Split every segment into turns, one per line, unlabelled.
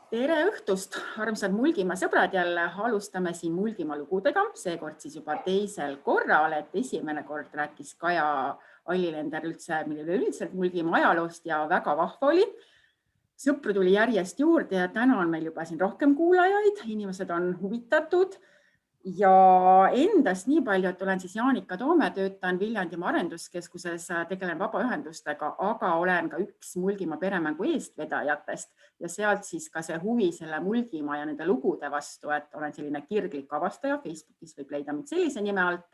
Tere õhtust, armsad Mulgimaa sõbrad, jälle alustame siin Mulgimaa lugudega, seekord siis juba teisel korral, et esimene kord rääkis Kaja Allilender üleüldiselt Mulgimaa ajaloost ja väga vahva oli. Sõpru tuli järjest juurde ja täna on meil juba siin rohkem kuulajaid, inimesed on huvitatud ja endast nii palju, et olen siis Jaanika Toome, töötan Viljandimaa arenduskeskuses, tegelen vabaühendustega, aga olen ka üks Mulgimaa peremängu eestvedajatest ja sealt siis ka see huvi selle Mulgimaa ja nende lugude vastu, et olen selline kirglik avastaja, Facebookis võib leida mind sellise nime alt.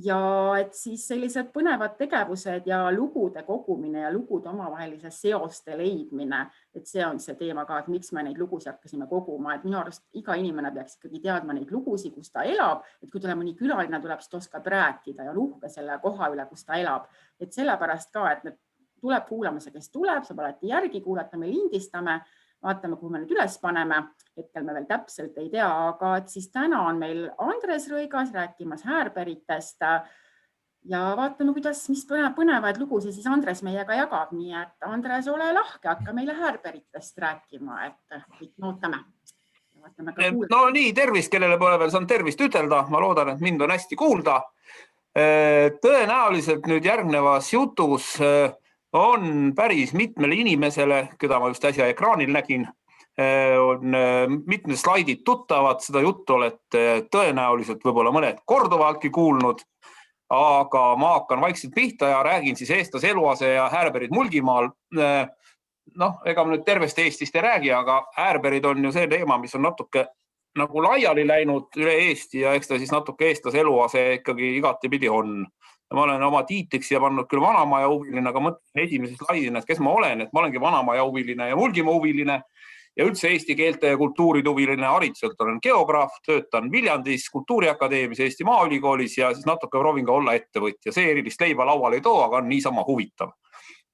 Ja et siis sellised põnevad tegevused ja lugude kogumine ja lugude omavahelise seoste leidmine, et see on see teema ka, et miks me neid lugusid hakkasime koguma, et minu arust iga inimene peaks ikkagi teadma neid lugusid, kus ta elab, et kui tuleb mõni külaline, tuleb, siis ta oskab rääkida ja on uhke selle koha üle, kus ta elab. Et sellepärast ka, et tuleb kuulama see, kes tuleb, saab alati järgi kuulata, me lindistame, vaatame, kuhu me nüüd üles paneme. Hetkel me veel täpselt ei tea, aga et siis täna on meil Andres Rõigas rääkimas häärberitest ja vaatame, mis põnevaid lugusid siis Andres meiega jagab. Nii et Andres, ole lahke, hakka meile häärberitest rääkima, et kõik ootame.
No nii, tervist, kellele pole veel saanud tervist ütelda. Ma loodan, et mind on hästi kuulda. Tõenäoliselt nüüd järgnevas jutus on päris mitmele inimesele, keda ma just äsja ekraanil nägin, on mitmed slaidid tuttavad, seda juttu olete tõenäoliselt võib-olla mõned korduvaltki kuulnud, aga ma hakkan vaikselt pihta ja räägin siis eestlase eluase ja häärberid Mulgimaal. Ega ma nüüd tervest Eestist ei räägi, aga häärberid on ju see teema, mis on natuke nagu laiali läinud üle Eesti ja eks ta siis natuke eestlase eluase ikkagi igati pidi on. Ma olen oma tiitliks ja pannud küll vanamaja huviline, aga mõtlen esimeses slaidina, et kes ma olen, et ma olengi vanamaja huviline ja Mulgimaa huviline ja üldse eesti keelte ja kultuurid huviline. Haridselt olen geograaf, töötan Viljandis Kultuuriakadeemias Eesti Maaülikoolis ja siis natuke proovin ka olla ettevõtja. See erilist leiba lauale ei too, aga on niisama huvitav.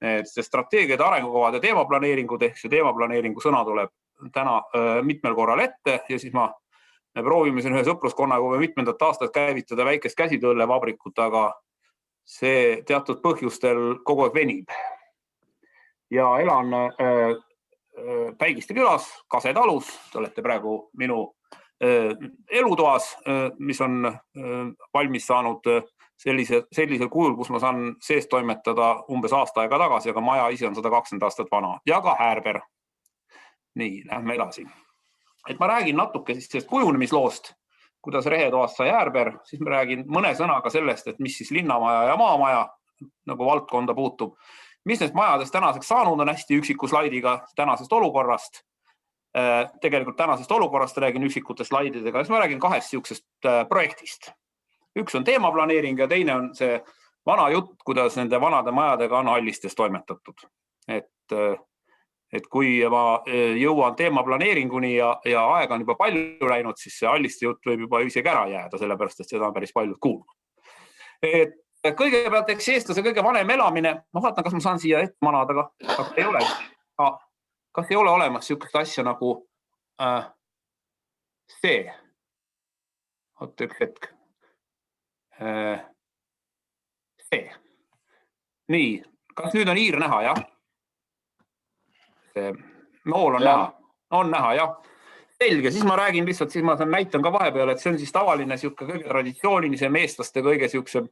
See strateegiad, arengukavad ja teemaplaneeringud ehk see teemaplaneeringu sõna tuleb täna mitmel korral ette ja siis me proovime siin ühe sõpruskonnaga mitmendat aastat käivitada väikest käsitöölevabrikut, aga see teatud põhjustel kogu aeg venib. Ja elan Päigiste külas, Kase talus, te olete praegu minu elutoas, mis on valmis saanud sellisel kujul, kus ma saan sees toimetada umbes aasta aega tagasi, aga maja ise on 120 aastat vana ja ka häärber. Nii, lähme edasi. Et ma räägin natuke siis sellest kujunemisloost, kuidas Rehetoast sai häärber, siis ma räägin mõne sõnaga sellest, et mis siis linnamaja ja maamaja nagu valdkonda puutub. Mis neist majadest tänaseks saanud on hästi üksiku slaidiga tänasest olukorrast. Tegelikult tänasest olukorrast räägin üksikute slaididega, siis ma räägin kahest siuksest projektist. Üks on teemaplaneering ja teine on see vana jutt, kuidas nende vanade majadega on allistes toimetatud. Et kui ma jõuan teemaplaneeringuni ja aega on juba palju läinud, siis see alliste jutt võib juba isegi ära jääda, sellepärast, et seda on päris paljud kuulnud. Kõigepealt, eks eestlase kõige vanem elamine, ma vaatan, kas ma saan siia ette manada, kas ei ole olemas siukest asja nagu see. Oot üks hetk. See. Nii, kas nüüd on hiir näha, jah? Nool on näha. On näha, jah. Selge, siis ma räägin lihtsalt, siis ma näitan ka vahepeal, et see on siis tavaline siuke kõige traditsioonilisem eestlaste kõige siuksem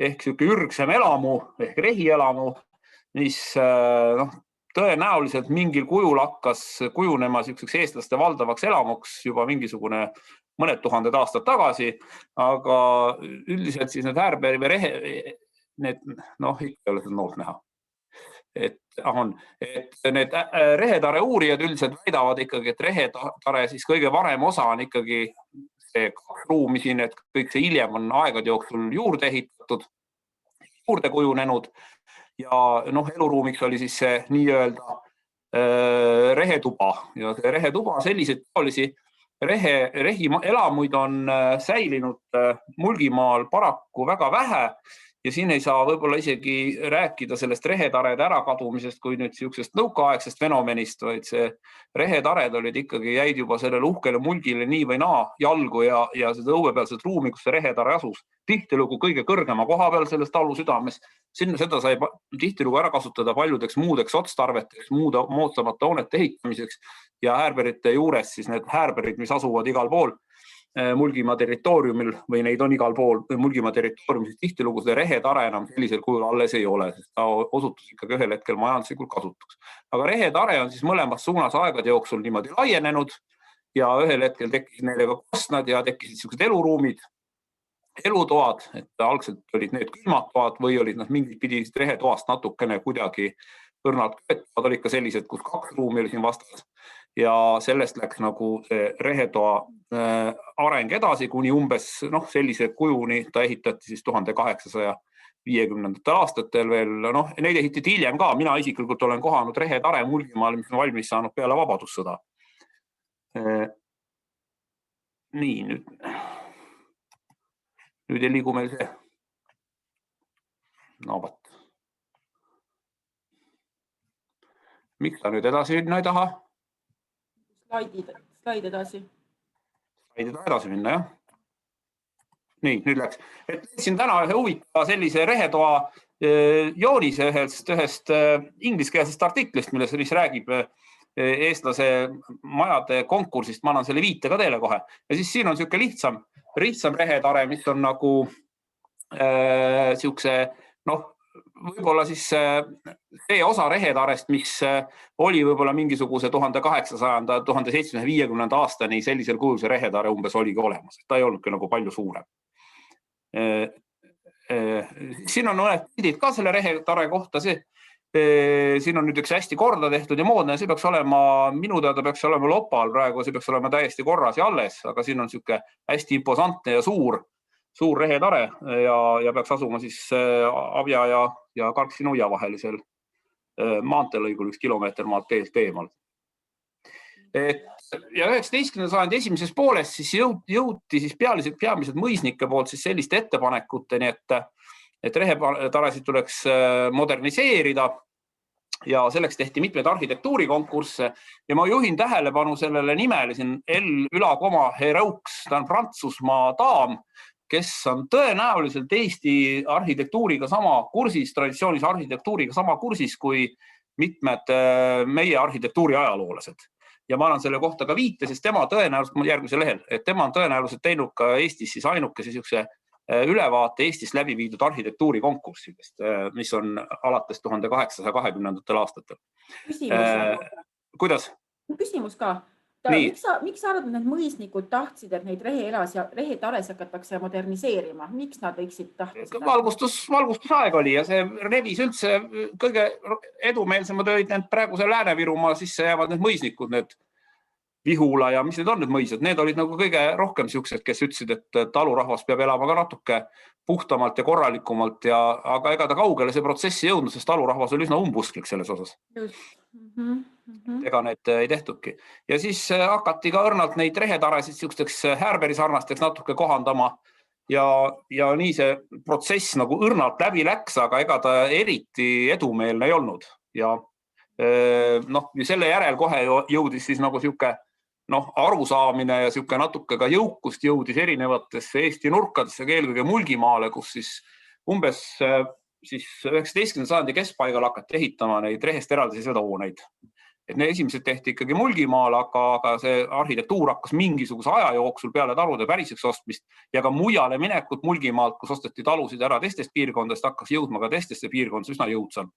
ehk siuke ürgsem elamu ehk rehielamu, mis tõenäoliselt mingil kujul hakkas kujunema siukseks eestlaste valdavaks elamuks juba mingisugune mõned tuhanded aastad tagasi, aga üldiselt siis need häärberi või rehe, need, ikka ei ole seda noolt näha. Et need rehetare uurijad üldiselt väidavad ikkagi, et rehetare siis kõige varem osa on ikkagi see ruumi siin, et kõik see hiljem on aegade jooksul juurde ehitatud, juurde kujunenud ja eluruumiks oli siis see nii-öelda rehetuba ja see rehetuba selliseid taolisi rehi elamuid on säilinud Mulgimaal paraku väga vähe ja siin ei saa võib-olla isegi rääkida sellest rehetarede ärakadumisest kui nüüd siuksest nõukaaegsest fenomenist, vaid see rehetared olid ikkagi jäid juba sellele uhkele mulgile nii või naa jalgu ja seda õuepealset ruumi, kus see rehetare asus, tihtilugu kõige kõrgema koha peal selles talu südames. Seda sai tihtilugu ära kasutada paljudeks muudeks otstarveteks, muude moodsamate hoonete ehitamiseks ja häärberite juures siis need häärberid, mis asuvad igal pool Mulgimaa territooriumil või neid on igal pool Mulgimaa territooriumil, tihtilugu see rehetare enam sellisel kujul alles ei ole, sest ta osutus ikkagi ühel hetkel majanduslikult kasutuks. Aga rehetare on siis mõlemas suunas aegade jooksul niimoodi laienenud ja ühel hetkel tekkisid neile ka kostnad ja tekkisid sellised eluruumid, elutoad, et algselt olid need külmatoad või olid nad mingid pidi rehetoast natukene kuidagi õrnalt köetavad, olid ka sellised, kus 2 ruumi oli siin vastas. Ja sellest läks nagu rehetoa areng edasi kuni umbes sellise kujuni, ta ehitati siis 1850. aastatel veel, neid ehitati hiljem ka, mina isiklikult olen kohanud rehetare Mulgimaal, mis on valmis saanud peale vabadussõda. Nii, nüüd ei liigu meil see. Miks ta nüüd edasi minna ei taha?
Slaid edasi.
Slaid edasi minna, jah. Nii, nüüd läks. Leidsin täna ühe huvitava sellise rehetoa joonise ühest ingliskeelsest artiklist, mis räägib eestlase majade konkursist. Ma annan selle viite ka teile kohe. Ja siis siin on siuke lihtsam rehetare, mis on nagu siukse, võib-olla siis see osa rehetarest, mis oli võib-olla mingisuguse 1800–1750 aastani sellisel kujul see rehetare umbes oligi olemas. Ta ei olnudki nagu palju suurem. Siin on mõned pildid ka selle rehetare kohta. Siin on nüüd üks hästi korda tehtud ja moodne. See peaks olema, minu teada peaks olema Lopal praegu, see peaks olema täiesti korras ja alles, aga siin on siuke hästi imposantne ja suur rehetare ja peaks asuma siis Abja ja Karksi-Nuia vahelisel maanteelõigul 1 kilomeeter maanteelt eemal. Ja 19. sajandi esimeses pooles siis jõuti siis peamiselt mõisnike poolt siis selliste ettepanekuteni, et rehetaresid tuleks moderniseerida ja selleks tehti mitmeid arhitektuurikonkursse ja ma juhin tähelepanu sellele nimele siin L-Hereux, ta on Prantsusmaa daam, kes on tõenäoliselt Eesti arhitektuuriga sama kursis, traditsioonis arhitektuuriga sama kursis kui mitmed meie arhitektuuri ajaloolased. Ja ma annan selle kohta ka viite, sest tema tõenäoliselt, järgmisel lehel, et tema on tõenäoliselt teinud ka Eestis siis ainukese siukse ülevaate Eestis läbi viidud arhitektuurikonkurssidest, mis on alates 1820. aastatel. Kuidas?
Küsimus ka. Miks sa arvad, et need mõisnikud tahtsid, et neid rehetares hakatakse moderniseerima? Miks nad võiksid tahta seda?
Valgustusaeg oli ja see revis üldse kõige edumeelsemad olid need praeguse Lääne-Virumaa sisse jäävad need mõisnikud, need Vihula ja mis need on need mõisad, need olid nagu kõige rohkem siuksed, kes ütlesid, et talurahvas peab elama ka natuke puhtamalt ja korralikumalt, aga ega ta kaugele see protsessi jõudnud, sest talurahvas oli üsna umbusklik selles osas. Ega need ei tehtudki. Ja siis hakati ka õrnalt neid rehetaresid siuksteks häärberisarnasteks natuke kohandama ja nii see protsess nagu õrnalt läbi läks, aga ega ta eriti edumeelne ei olnud. Ja selle järel kohe jõudis siis nagu siuke arusaamine ja siuke natuke ka jõukust jõudis erinevatesse Eesti nurkadesse, eelkõige Mulgimaale, kus siis umbes siis 19. sajandi keskpaigal hakati ehitama neid rehest eraldiseisvaid hooneid. Et need esimesed tehti ikkagi Mulgimaal, aga see arhitektuur hakkas mingisuguse aja jooksul peale talude päriseks ostmist ja ka mujale minekut Mulgimaalt, kus osteti talusid ära teistest piirkondadest, hakkas jõudma ka teistesse piirkondadesse üsna jõudsam.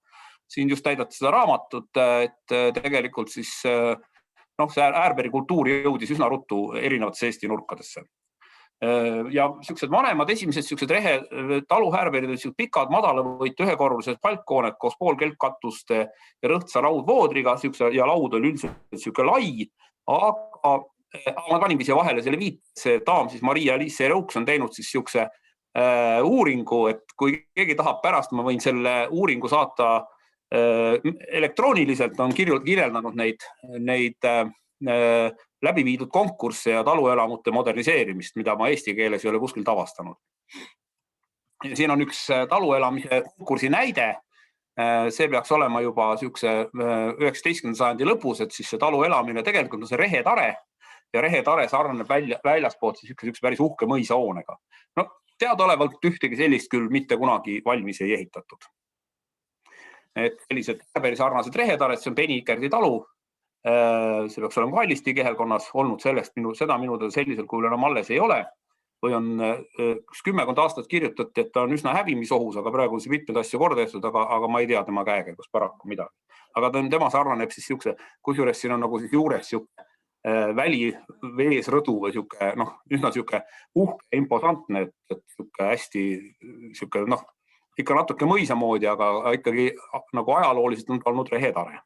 Siin just täidati seda raamatut, et tegelikult siis see äärberi kultuur jõudis üsna ruttu erinevatesse Eesti nurkadesse. Ja siuksed vanemad esimesed siuksed taluhäärberid olid pikad, madalavõitu ühekorrulised palkhooned koos poolkelkkatuste ja rõhtsa laudvoodriga ja laud oli üldiselt siuke lai, aga ma paningi siia vahele selle viite, see daam siis L-Hereux on teinud siis siukse uuringu, et kui keegi tahab pärast, ma võin selle uuringu saata elektrooniliselt, on kirjeldanud neid läbi viidud konkursse ja taluelamute moderniseerimist, mida ma eesti keeles ei ole kuskil tavastanud. siin on üks taluelamise konkursi näide. See peaks olema juba siukse 19. sajandi lõpus, et siis see taluelamine tegelikult on see rehetare ja rehetare sarnaneb väljaspoolt siis üks päris uhke mõisahoonega. No teadaolevalt ühtegi sellist küll mitte kunagi valmis ei ehitatud. Et sellised päris sarnased rehetared, see on Penikerdi talu. See peaks olema Kallisti kehelkonnas olnud seda minuda sellisel kujul enam alles ei ole. Või on 10 aastat kirjutati, et ta on üsna hävimisohus, aga praegu on see mitmed asju korda tehtud, aga ma ei tea tema käekäigus paraku midagi. Aga tema sarnaneb siis siukse, kusjuures siin on nagu siis juures siuke väliveesrõdu või siuke, üsna siuke uhke, imposantne, et siuke hästi siuke, ikka natuke mõisa moodi, aga ikkagi nagu ajalooliselt on olnud rehetare.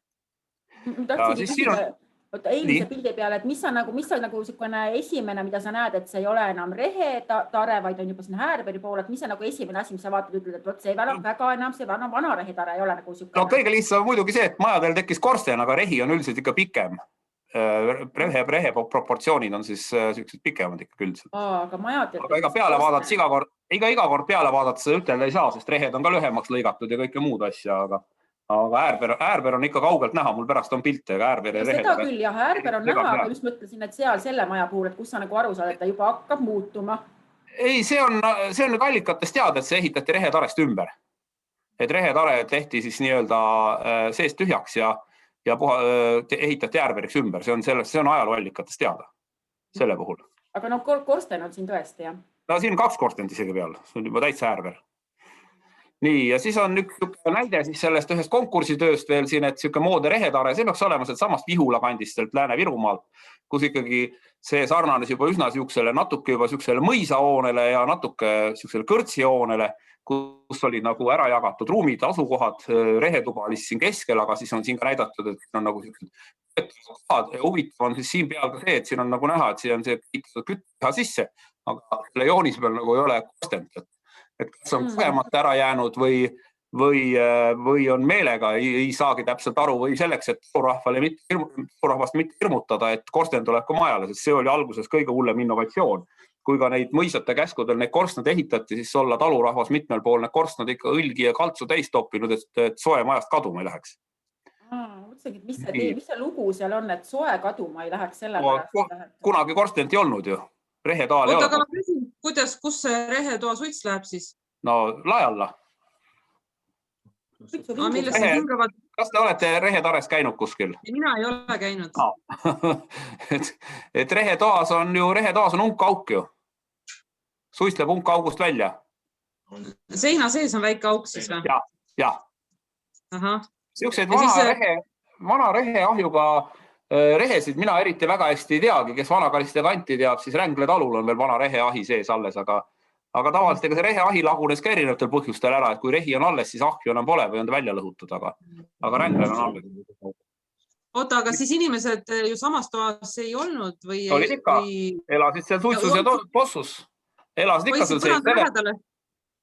Eelmise pildi peale, et mis on nagu niisugune esimene, mida sa näed, et see ei ole enam rehetare, vaid on juba siin Häärberi pool, et mis on nagu esimene asi, mis sa vaatad, ütled, et see väga enam see vana rehetare ei ole nagu siukene.
No kõige lihtsam muidugi see, et majadel tekkis korsten, aga rehi on üldiselt ikka pikem. Rehe proportsioonid on siis siuksed pikemad ikka üldiselt.
Aga majadel...
Aga iga peale vaadates, iga kord peale vaadates ütelda ei saa, sest rehed on ka lühemaks lõigatud ja kõike muud asja, aga Äärber on ikka kaugelt näha, mul pärast on pilte, aga Äärber ja rehed.
Seda küll, jah, Äärber on näha, aga just mõtlesin, et seal selle maja puhul, et kus sa nagu aru saad, et ta juba hakkab muutuma.
Ei, see on allikatest teada, et see ehitati rehetarest ümber. Et rehetare tehti siis nii-öelda seest tühjaks ja ehitati Äärberiks ümber. See on ajalooallikatest teada selle puhul.
Aga korsten on siin tõesti, jah?
No siin on 2 korstend isegi peal, see on juba täitsa Äärber. Nii, ja siis on üks näide siis sellest ühest konkursitööst veel siin, et siuke moodne rehetare, see peaks olema samast Vihula kandist Lääne-Virumaalt, kus ikkagi see sarnanes juba üsna natuke juba siuksele mõisahoonele ja natuke siuksele kõrtsihoonele, kus olid nagu ära jagatud ruumid, asukohad, rehetuba oli siin keskel, aga siis on siin ka näidatud, et on nagu siuksed huvitav on siis siin peal ka see, et siin on nagu näha, et siin on see kütteha sisse, aga selle joonis peal nagu ei ole kostent. Et kas on kogemata ära jäänud või on meelega, ei saagi täpselt aru või selleks, et rahvast mitte hirmutada, et korsten tuleb ka majale, sest see oli alguses kõige hullem innovatsioon. Kui ka neid mõisate käskudel neid korstnad ehitati, siis olla talurahvas mitmel pool need korstnad ikka õlgi ja kaltsu täis toppinud, et soe majast kaduma ei läheks.
Mis see lugu seal on, et soe kaduma ei läheks selle pärast?
Kunagi korstent ei olnud ju. Rehetoal ei ole.
Aga ma küsin, kus see rehetoa suits läheb siis?
No lae alla. Kas te olete rehetares käinud kuskil?
Mina ei ole käinud.
Et rehetoas on unkauk ju. Suistleb unkaugust välja.
Seina sees on väike auk siis või?
Jah. Siukseid vana reheahjuga rehesid mina eriti väga hästi ei teagi, kes Vana-Kaliste kanti teab, siis Rängle talul on veel vana reheahi sees alles, aga tavaliselt see reheahi lagunes ka erinevatel põhjustel ära, et kui rehi on alles, siis ahju enam pole või on ta välja lõhutud, aga Ränglel on alles.
Oota, aga siis inimesed ju samas toas ei olnud või?
Olid ikka, elasid seal suitsus ja possus. Elasid ikka seal sees.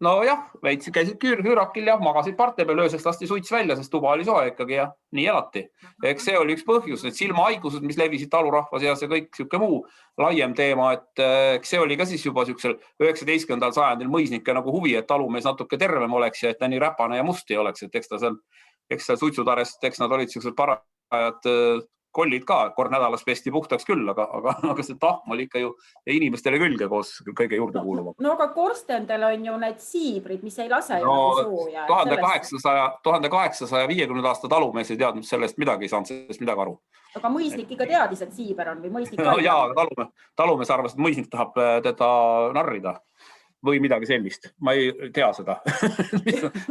No jah, veitsid, käisid küürakil ja magasid parte peal, öösest lasti suits välja, sest tuba oli soe ikkagi ja nii elati. Eks see oli üks põhjus, need silmahaigused, mis levisid talurahva seas ja kõik siuke muu laiem teema, et see oli ka siis juba siuksel 19. sajandil mõisnike nagu huvi, et talumees natuke tervem oleks ja et ta nii räpane ja must ei oleks, et eks seal suitsutarest, eks nad olid siuksed parajad kollid ka, kord nädalas pesti puhtaks küll, aga see tahm oli ikka ju inimestele külge koos kõige juurde kuuluva.
No aga korstendel on ju need siibrid, mis ei lase ju sooja.
1850 aasta talumees ei teadnud sellest midagi, ei saanud sellest midagi aru.
Aga mõisnik ikka teadis, et siiber on või mõisnik
ka? Jaa, talumees arvas, et mõisnik tahab teda narrida või midagi sellist. Ma ei tea seda.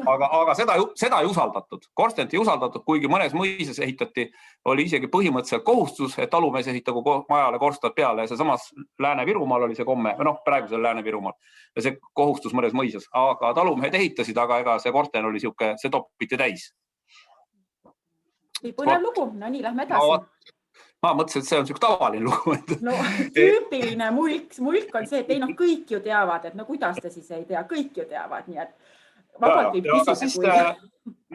aga seda ei usaldatud. Korstent ei usaldatud, kuigi mõnes mõises ehitati, oli isegi põhimõtteliselt kohustus, et talumees ehitagu majale korstad peale ja see samas Lääne-Virumaal oli see komme, praegusel Lääne-Virumaal ja see kohustus mõnes mõises, aga talumehed ehitasid, aga ega see korsten oli siuke, see toppiti täis.
Põnev lugu, no nii, lähme edasi.
Ma mõtlesin, et see on siuke tavaline lugu.
No tüüpiline mulk on see, et kõik ju teavad, et no kuidas te siis ei tea, kõik ju teavad, nii et vabalt võib küsida.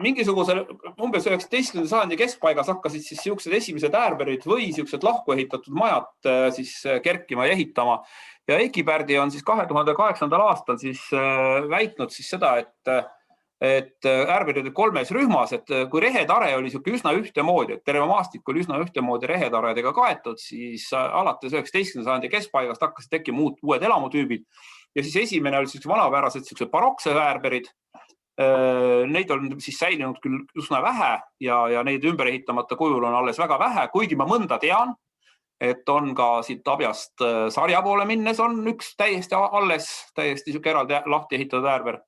Mingisugusel umbes 19. sajandi keskpaigas hakkasid siis siuksed esimesed Äärberid või siuksed lahku ehitatud majad siis kerkima ja ehitama ja Eiki Pärdi on siis 2008. aastal siis väitnud siis seda, et äärberid olid 3 rühmas, et kui rehetare oli üsna ühtemoodi, et terve maastik oli üsna ühtemoodi rehetaredega kaetud, siis alates 19. sajandi keskpaigast hakkasid tekkima uued elamutüübid. Ja siis esimene oli vanapärased baroksed äärberid. Neid on siis säilinud küll üsna vähe ja neid ümber ehitamata kujul on alles väga vähe, kuigi ma mõnda tean, et on ka siit Abjast Sarja poole minnes on üks täiesti alles, täiesti eraldi lahti ehitatud äärber.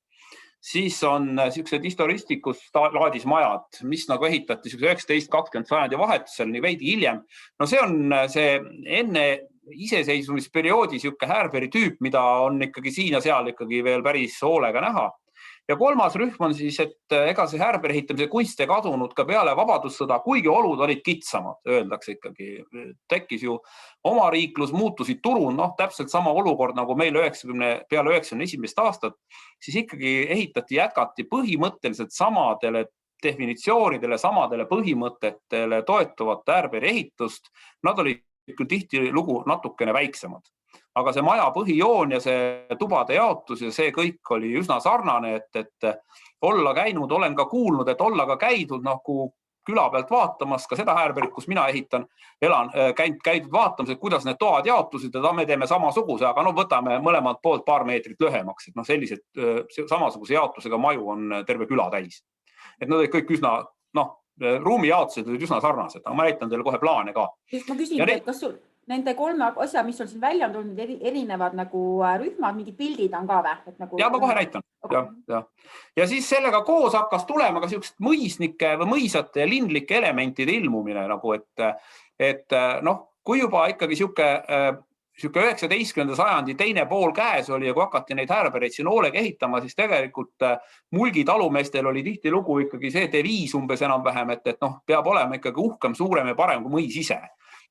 Siis on sellised historistikus laadis majad, mis nagu ehitati 19-20 sajandi vahetusel, nii veidi hiljem. No see on see enne iseseisvumisperioodi äärperi tüüp, mida on ikkagi siin ja seal ikkagi veel päris hoolega näha. Ja 3. rühm on siis, et ega see äärperi ehitamise kunst ei kadunud ka peale vabadussõda, kuigi olud olid kitsamad, öeldakse ikkagi. Tekkis ju omariiklus, muutusid turun, täpselt sama olukord nagu meil peale 91. aastat, siis ikkagi jätkati põhimõtteliselt samadele definitsioonidele, samadele põhimõtetele toetuvat äärperi ehitust. Nad olid küll tihtilugu natukene väiksemad. Aga see maja põhijoon ja see tubade jaotus ja see kõik oli üsna sarnane, et olla käinud, olen ka kuulnud, et olla ka käidud nagu küla pealt vaatamas, ka seda äärberit, kus mina elan, käidud vaatamas, et kuidas need toad jaotusid, et me teeme samasuguse, aga võtame mõlemalt poolt paar meetrit lühemaks, et sellised samasuguse jaotusega maju on terve küla täis. Et nad olid kõik üsna, ruumijaotused olid üsna sarnased, aga ma näitan teile kohe plaane ka.
Ma küsin, et kas sul nende 3 asja, mis on siin välja on tulnud, erinevad nagu rühmad, mingid pildid on ka või?
Ja ma kohe näitan. Ja siis sellega koos hakkas tulema ka sellised mõisnike või mõisate ja lindlike elementide ilmumine, et kui juba ikkagi selline 19. sajandi teine pool käes oli ja kui hakati neid äärbereid siin hoolega ehitama, siis tegelikult mulgi talumeestel oli tihtilugu ikkagi see deviis umbes enam-vähem, et peab olema ikkagi uhkem, suurem ja parem kui mõis ise.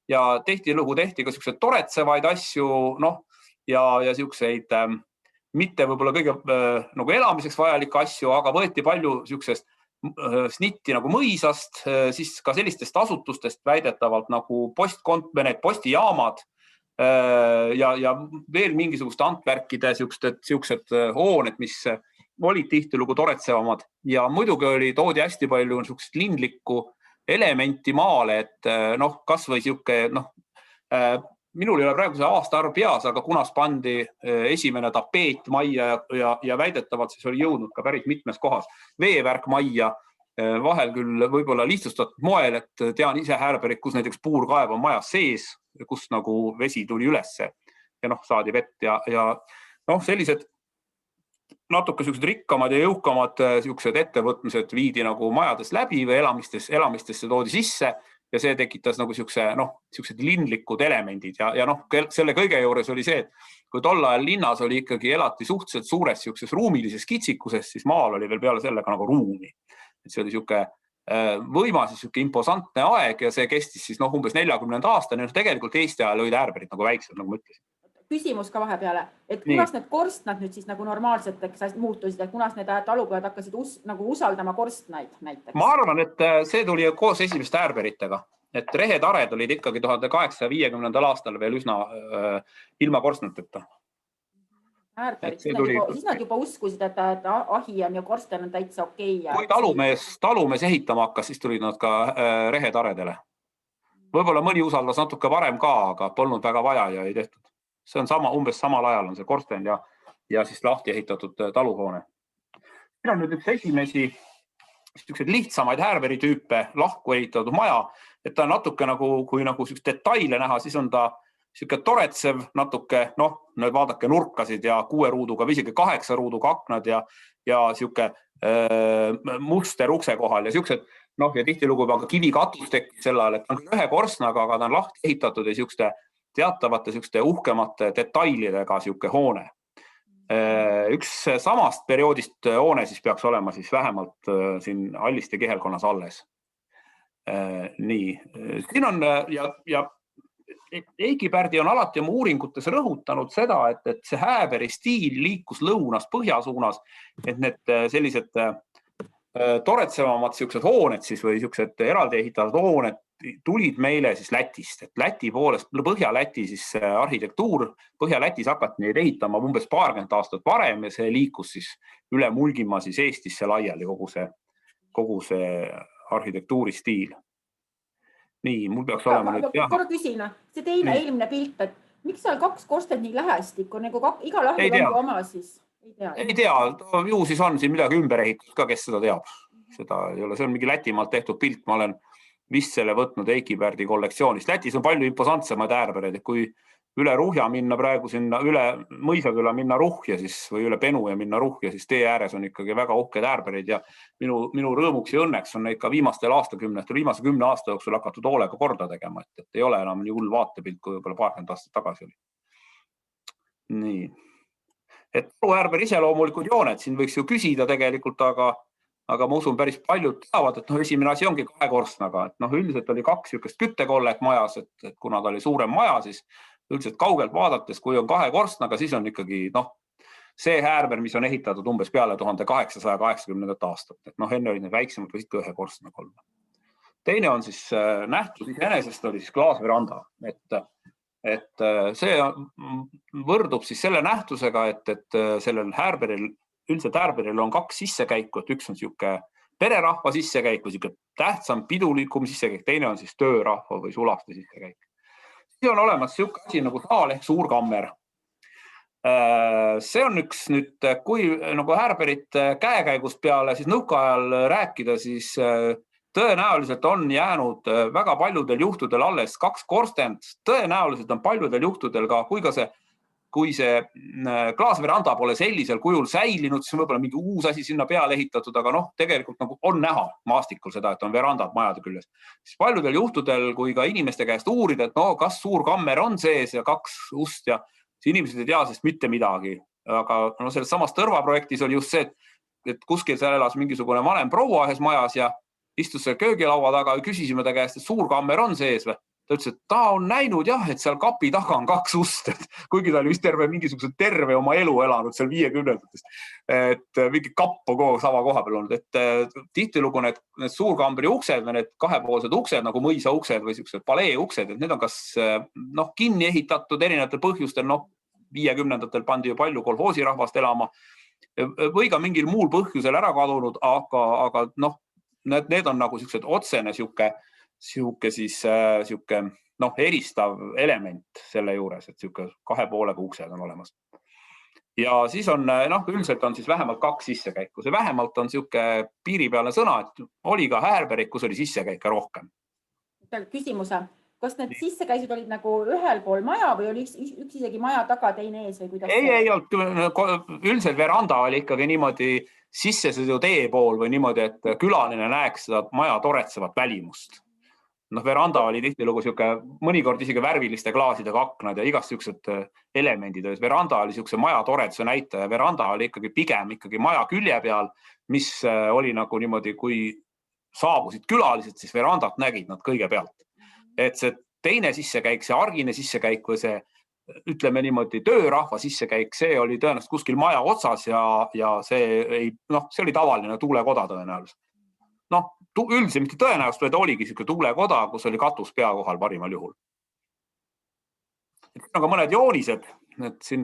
Ja tihtilugu tehti ka selliseid toretsevaid asju, ja selliseid mitte võib-olla kõige nagu elamiseks vajalikke asju, aga võeti palju sellisest snitti nagu mõisast, siis ka sellistest asutustest väidetavalt nagu postijaamad ja veel mingisuguste Antwerkide sellised hooned, mis olid tihtilugu toretsevamad. Ja muidugi toodi hästi palju sellised lindlikku elementi maale, et kas või minul ei ole praegu see aastaarv peas, aga kunas pandi esimene tapeet majja ja väidetavalt siis oli jõudnud ka päris mitmes kohas veevärk majja, vahel küll võib-olla lihtsustatud moel, et tean ise äärberit, kus näiteks puurkaev on majas sees, kus nagu vesi tuli ülesse ja saadi vett ja sellised natuke rikkamad ja jõukamad ettevõtmised viidi nagu majades läbi või elamistesse toodi sisse ja see tekitas nagu sellised lindlikud elemendid ja selle kõige juures oli see, et kui tol ajal linnas oli ikkagi elati suhteliselt suures sellises ruumilises kitsikuses, siis maal oli veel peale sellega nagu ruumi. Et see oli võimas ja imposantne aeg ja see kestis siis umbes 40. aastani. Tegelikult Eesti ajal olid äärberid nagu väiksed, nagu ma ütlesin.
Küsimus ka vahepeale, et kunas need korstnad nüüd siis nagu normaalseteks muutusid, et kunas need talupojad hakkasid nagu usaldama korstnaid näiteks? Ma
arvan, et see tuli koos esimeste äärberitega, et rehetared olid ikkagi 1850. aastal veel üsna ilma korstnateta.
Äärberid, siis nad juba uskusid, et ahi on ja korsten on täitsa okei.
Kui talumees ehitama hakkas, siis tulid nad ka rehetaredele. Võib-olla mõni usaldas natuke varem ka, aga polnud väga vaja ja ei tehtud. See on umbes samal ajal on see korsten ja siis lahti ehitatud taluhoone. Siin on nüüd üks esimesi lihtsamaid äärberitüüpe lahku ehitatud maja, et ta on natuke kui detaile näha, siis on ta toretsev natuke, nüüd vaadake nurkasid ja 6 ruuduga või isegi 8 ruuduga aknad ja muster ukse kohal ja sellised, ja tihtilugu ka kivikatus tekkis sel ajal, et on ühe korstnaga, aga ta on lahti ehitatud ja sellised teatavate uhkemate detailidega hoone. Üks samast perioodist hoone siis peaks olema siis vähemalt siin Alliste kihelkonnas alles. Nii, siin on ja Eiki Pärdi on alati oma uuringutes rõhutanud seda, et see äärperi stiil liikus lõunast põhja suunas, et need sellised toretsevamad hooned siis või eraldi ehitatud hooned tulid meile siis Lätist, et Läti poolest, Põhja-Läti siis arhitektuur, Põhja-Lätis hakati neid ehitama umbes 20 aastat varem ja see liikus siis üle Mulgimaa siis Eestisse laiali kogu see arhitektuuristiil. Nii, mul peaks olema nüüd...
Korra küsin, see teine eelmine pilt, et miks seal 2 korstent nii lähestikku, nagu iga lahul on oma siis?
Ei tea, ju siis on siin midagi ümber ehitatud ka, kes seda teab. Seda ei ole, see on mingi Lätimaalt tehtud pilt, ma olen vist selle võtnud Eiki Pärdi kollektsioonist. Lätis on palju imposantsemaid äärbereid, et kui üle Ruhja minna praegu sinna, üle Mõisaküla minna Ruhja siis, või üle Penu ja minna Ruhja, siis tee ääres on ikkagi väga uhked äärbereid ja minu rõõmuks ja õnneks on neid ka viimastel aastakümnetel, viimase 10 aasta jooksul hakatud hoolega korda tegema, et ei ole enam nii hull vaatepilt, kui võib-olla 20 aastat tagasi oli. Nii. Et äärber ise loomulikud jooned, siin võiks ju küsida tegelikult, aga ma usun päris paljud teavad, et esimene asi ongi 2 korstnaga, et üldiselt oli 2 sükest küttekollet majas, et kuna ta oli suurem maja, siis üldiselt kaugelt vaadates, kui on 2 korstnaga, siis on ikkagi see äärber, mis on ehitatud umbes peale 1880. aastat, et enne olid need väiksemad võisid ka 1 korstnaga olla. Teine on siis nähtus iseenesest oli siis klaasveranda, et see võrdub siis selle nähtusega, et sellel äärberil üldiselt äärberil on 2 sissekäiku, et üks on siuke pererahva sissekäik või siuke tähtsam pidulikum sissekäik, teine on siis töörahva või sulaste sissekäik. Siis on olemas siuke asi nagu saal ehk suur kammer. See on üks nüüd, kui nagu äärberit käekäigust peale siis nõukaajal rääkida, siis tõenäoliselt on jäänud väga paljudel juhtudel alles 2 korstent. Tõenäoliselt on paljudel juhtudel ka, kui see klaasveranda pole sellisel kujul säilinud, siis on võib-olla mingi uus asi sinna peale ehitatud, aga tegelikult nagu on näha maastikul seda, et on verandad majade küljes. Siis paljudel juhtudel, kui ka inimeste käest uurida, et kas suur kammer on sees ja 2 ust ja siis inimesed ei tea sest mitte midagi. Aga selles samas Tõrva-projektis oli just see, et kuskil seal elas mingisugune vanem proua ühes majas ja istus seal köögilaua taga ja küsisime ta käest, et suur kammer on sees või? Ta ütles, et ta on näinud jah, et seal kapi taga on 2 ust, kuigi ta oli vist terve oma elu elanud seal 50-ndatest. Et mingi kapp on kogu sama koha peal olnud, et tihtilugu need suurkambri uksed või need 2-poolsed uksed nagu mõisa uksed või siuksed palee uksed, et need on kas kinni ehitatud erinevatel põhjustel, 50-ndatel pandi ju palju kolhoosirahvast elama või ka mingil muul põhjusel ära kadunud, aga need on nagu siuksed otsene siuke eristav element selle juures, et siuke 2 poolega uksed on olemas. Ja siis on, üldiselt on siis vähemalt 2 sissekäiku. See vähemalt on siuke piiripealne sõna, et oli ka äärberid, kus oli sissekäike rohkem.
Küsimuse, kas need sissekäisid olid nagu ühel pool maja või oli üks isegi maja taga, teine ees või kuidas?
Ei olnud. Üldiselt veranda oli ikkagi niimoodi sissesõidutee pool või niimoodi, et külaline näeks seda maja toretsevat välimust. Veranda oli tihtilugu siuke mõnikord isegi värviliste klaasidega aknad ja igast siuksed elemendid. Veranda oli siukse maja toretsuse näitaja. Veranda oli pigem maja külje peal, mis oli nagu niimoodi, kui saabusid külalised, siis verandat nägid nad kõige pealt. Et see teine sissekäik, see argine sissekäik või see, ütleme niimoodi, töörahva sissekäik, see oli tõenäoliselt kuskil maja otsas ja see oli tavaline tuulekoda tõenäoliselt. Üldiselt mitte tõenäoliselt, vaid oligi siuke tuulekoda, kus oli katus pea kohal parimal juhul. Siin on ka mõned joonised, et siin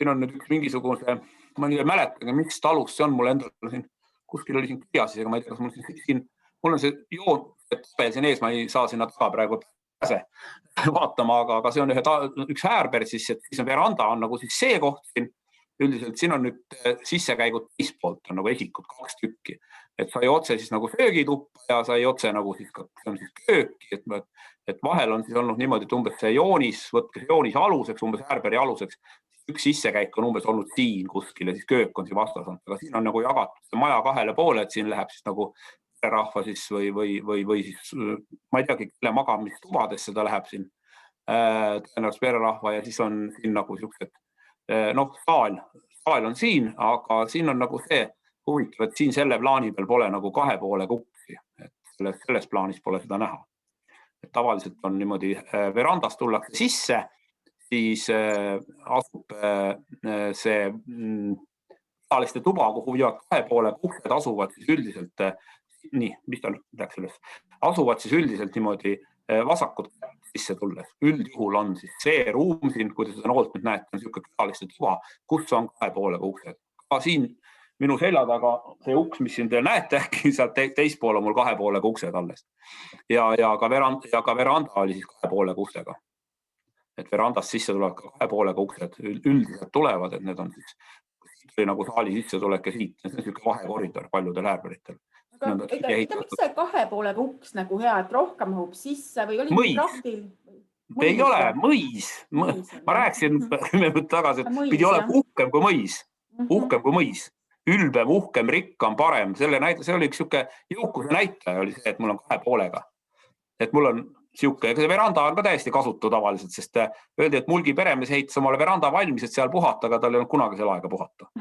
on nüüd üks mingisugune, ma ei mäleta, mis talus see on mul endal siin, kuskil oli siin kirjas, aga ma ei tea, kas mul on see joon, et siin ees ma ei saa sinna taga praegu pääse vaatama, aga see on üks äärber, siis veranda on nagu siis see koht siin. Üldiselt siin on nüüd sissekäigud teistpoolt on nagu esikud 2 tükki, et sai otse siis nagu söögituppa ja sai otse nagu siis kööki, et vahel on siis olnud niimoodi, et umbes see joonis, võtke joonis aluseks, umbes äärberi aluseks, üks sissekäik on umbes olnud siin kuskil ja siis köök on siin vastas olnud, aga siin on nagu jagatud maja 2 poole, et siin läheb siis nagu rahva siis või siis, ma ei teagi, kelle magamistubadesse ta läheb siin, tõenäoliselt pererahva ja siis on siin nagu siuksed saal on siin, aga siin on nagu see huvitav, et siin selle plaani peal pole nagu 2 poole kuksi, et selles plaanis pole seda näha. Et tavaliselt on niimoodi, verandast tullakse sisse, siis asub see tavaliste tuba, kuhu viivad 2 poole kuksed asuvad, siis üldiselt nii, mis ta läks sellest, asuvad siis üldiselt niimoodi vasakut sisse tulles. Üldjuhul on siis see ruum siin, kui te seda noolt nüüd näete, on niisugune külaliste tuba, kus on 2 poolega uksed. Ka siin minu selja taga see uks, mis siin te näete, äkki sealt teist pool on mul 2 poolega uksed alles. Ja ka veranda oli siis 2 poolega uksega. Et verandast sisse tulevad ka 2 poolega uksed, üldiselt tulevad, et need on siis nagu saali sisse tulek ja siit, see on niisugune vahekoridor paljudel äärberitel.
Miks see 2 poolega uks nagu hea, et rohkem hõub sisse või oli
mõis? Ei ole, mõis. Ma rääkisin 10 minutit tagasi, et pidi olema uhkem kui mõis. Uhkem kui mõis. Ülbem, uhkem, rikkam, parem. See oli üks jõukuse näitaja, oli see, et mul on 2 poolega. Et mul on siuke, see veranda on ka täiesti kasutu tavaliselt, sest öeldi, et Mulgi peremees ehitas omale veranda valmis, et seal puhata, aga tal ei olnud kunagi seal aega puhata.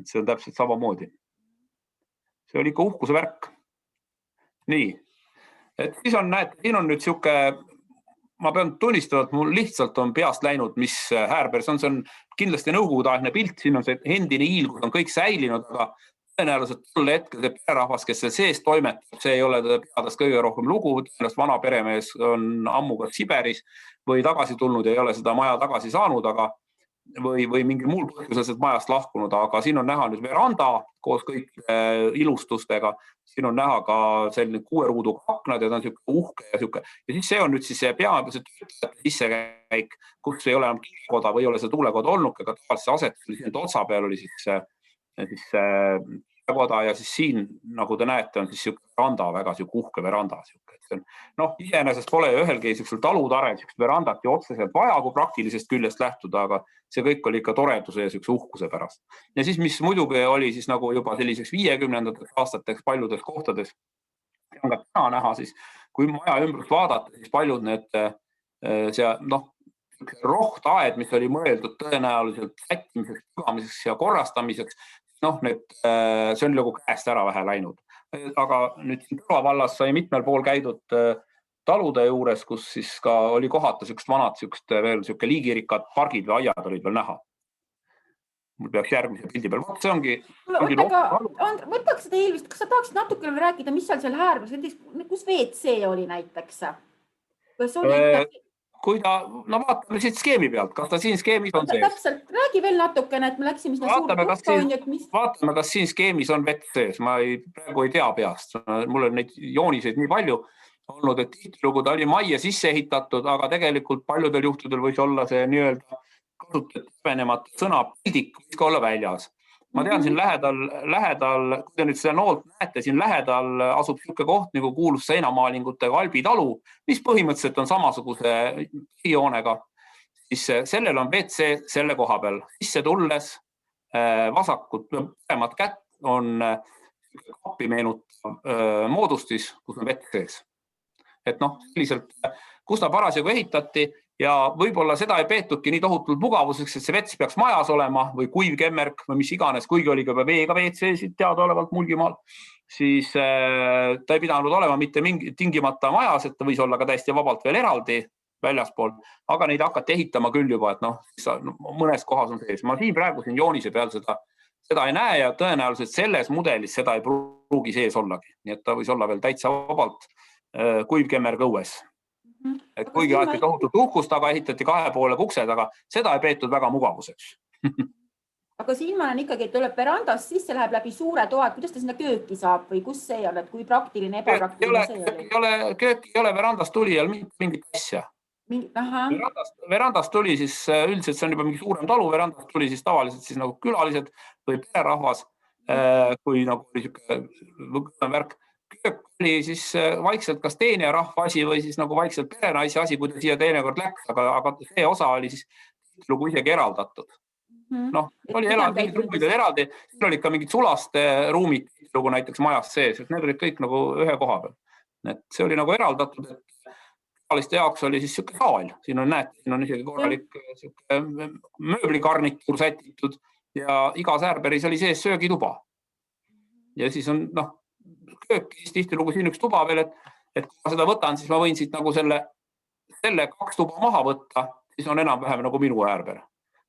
See on täpselt samamoodi. See oli ikka uhkuse värk. Nii. Et siis on, näete, siin on nüüd siuke, ma pean tunnistama, et mul lihtsalt on peast läinud, mis häärber, see on kindlasti nõukogudeaegne pilt, siin on see endine hiilgus on kõik säilinud, aga tõenäoliselt tolle hetkel see pererahvas, kes seal sees toimetab, see ei ole peadast kõige rohkem lugu, tõenäoliselt vana peremees on ammu kas Siberis või tagasi tulnud ja ei ole seda maja tagasi saanud, aga või mingi muul põhjusel majast lahkunud, aga siin on näha nüüd veranda koos kõik ilustustega, siin on näha ka selline 6 ruuduga aknad ja ta on siuke uhke ja siuke. Ja siis see on nüüd siis see peamiselt sissekäik, kus ei ole enam tuulekoda või ei ole see tuulekoda olnud, aga tavaliselt asetus oli otsa peal oli siis koda ja siis siin, nagu te näete, on siis siuke veranda, väga siuke uhke veranda. Iseenesest pole ühelgi siuksel talutarel siukest verandat ja otseselt vaja, kui praktilisest küljest lähtuda, aga see kõik oli ikka toreduse ja siukse uhkuse pärast. Ja siis, mis muidugi oli siis nagu juba selliseks 50. aastateks paljudes kohtades, on ka täna näha siis, kui maja ümbrust vaadata, siis paljud need rohtaed, mis oli mõeldud tõenäoliselt sättimiseks, pügamiseks ja korrastamiseks, see on nagu käest ära vähe läinud. Aga nüüd Tõrva vallas sai mitmel pool käidud talude juures, kus siis ka oli kohata siukest vanad, veel siuke liigirikkad pargid või aiad olid veel näha. Mul peaks järgmise pildi peal. See ongi...
Võtaks seda eelvist, kas sa tahaksid natuke rääkida, mis seal häärmes, kus WC oli näiteks?
Kui ta, vaatame siit skeemi pealt, kas ta siin skeemis on sees?
Täpselt, räägi veel natukene, et me läksime sinna
vaatame, kas siin skeemis on vett sees. Ma praegu ei tea peast. Mul on neid jooniseid nii palju olnud, et tihtilugu ta oli majja sisse ehitatud, aga tegelikult paljudel juhtudel võis olla see nii-öelda kasutatud tävenemata sõna pildik võis ka olla väljas. Ma tean, siin lähedal, kui te nüüd seda noolt näete, siin lähedal asub siuke koht nagu kuulus seinamaalingutega Albi talu, mis põhimõtteliselt on samasuguse joonega. Siis sellel on WC selle koha peal. Sisse tulles vasakut, paremat kätt on kappi meenutav moodustis, kus on vett sees. Et selliselt, kus ta parasjagu ehitati, ja võib-olla seda ei peetudki nii tohutult mugavuseks, et see vets peaks majas olema või kuivkemmerk või mis iganes, kuigi oli ka veega WC-sid teadaolevalt Mulgimaal, siis ta ei pidanud olema mitte tingimata majas, et ta võis olla ka täiesti vabalt veel eraldi väljaspool, aga neid hakati ehitama küll juba, et mõnes kohas on sees. Ma siin praegu siin joonise peal seda ei näe ja tõenäoliselt selles mudelis seda ei pruugi sees ollagi. Nii et ta võis olla veel täitsa vabalt kuivkemmerk õues. Et kuigi aeti tohutut uhkust, aga ehitati 2 poolega uksed, aga seda ei peetud väga mugavuseks.
Aga siin ma olen ikkagi, et tuleb verandast sisse, läheb läbi suure toa, kuidas ta sinna kööki saab või kus see on, et kui praktiline, ebapraktiline see oli?
Kööki ei ole, verandast tuli ja mingit asja. Verandast tuli siis, üldiselt see on juba mingi suurem talu, verandast tuli siis tavaliselt siis nagu külalised või pererahvas, kui nagu oli siuke värk. Köök oli siis vaikselt kas teine rahva asi või siis nagu vaikselt perenaisi asi, kui ta siia teinekord läks, aga see osa oli siis lugu isegi eraldatud. Oli mingid ruumid eraldi, siin olid ka mingid sulaste ruumid lugu näiteks majas sees, et need olid kõik nagu ühe koha peal. Et see oli nagu eraldatud, et külaliste jaoks oli siis siuke saal. Siin on, näete, siin on isegi korralik mööblikarnituur sätitud ja igas äärberis oli sees söögituba. Ja siis on, köökis tihtilugu siin üks tuba veel, et kui ma seda võtan, siis ma võin siit nagu selle 2 tuba maha võtta, siis on enam-vähem nagu minu äärber.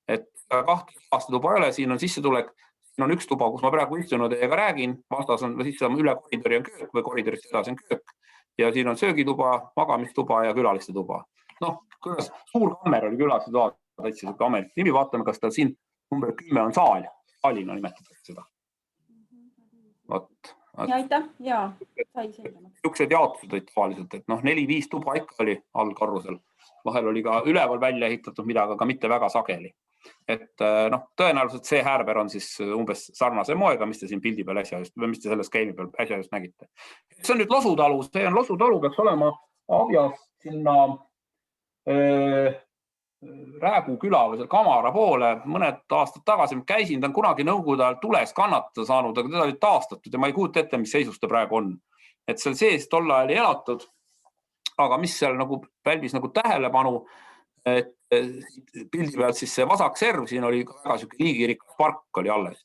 Et 2 tuba ei ole, siin on sissetulek, siin on üks tuba, kus ma praegu istun ja teiega räägin, vastas on, siis üle koridori on köök või koridorist edasi on köök ja siin on söögituba, magamistuba ja külaliste tuba. Noh, kuidas suur kammer oli külaliste tuba, täitsa siuke ametlik nimi, vaatame, kas tal siin number 10 on saal, saalina nimetatakse seda.
Ja aitäh, jaa, sai selgemaks.
Niisugused jaotused olid tavaliselt, et 4-5 tuba ikka oli all karusel. Vahel oli ka üleval välja ehitatud midagi, aga mitte väga sageli. Et tõenäoliselt see häärber on siis umbes sarnase moega, mis te siin pildi peal äsja just, või mis te selles skeemi peal äsja just nägite. See on nüüd Losutalu, see on Losutalu, peaks olema Abjast sinna Räägu küla või seal Kamara poole. Mõned aastad tagasi käisin, ta on kunagi nõukogude ajal tules kannatada saanud, aga teda oli taastatud ja ma ei kujuta ette, mis seisus ta praegu on. Et seal sees tol ajal ei elatud, aga mis seal nagu pälvis nagu tähelepanu, et pildi pealt siis see vasak serv, siin oli väga siuke liigirikas park oli alles.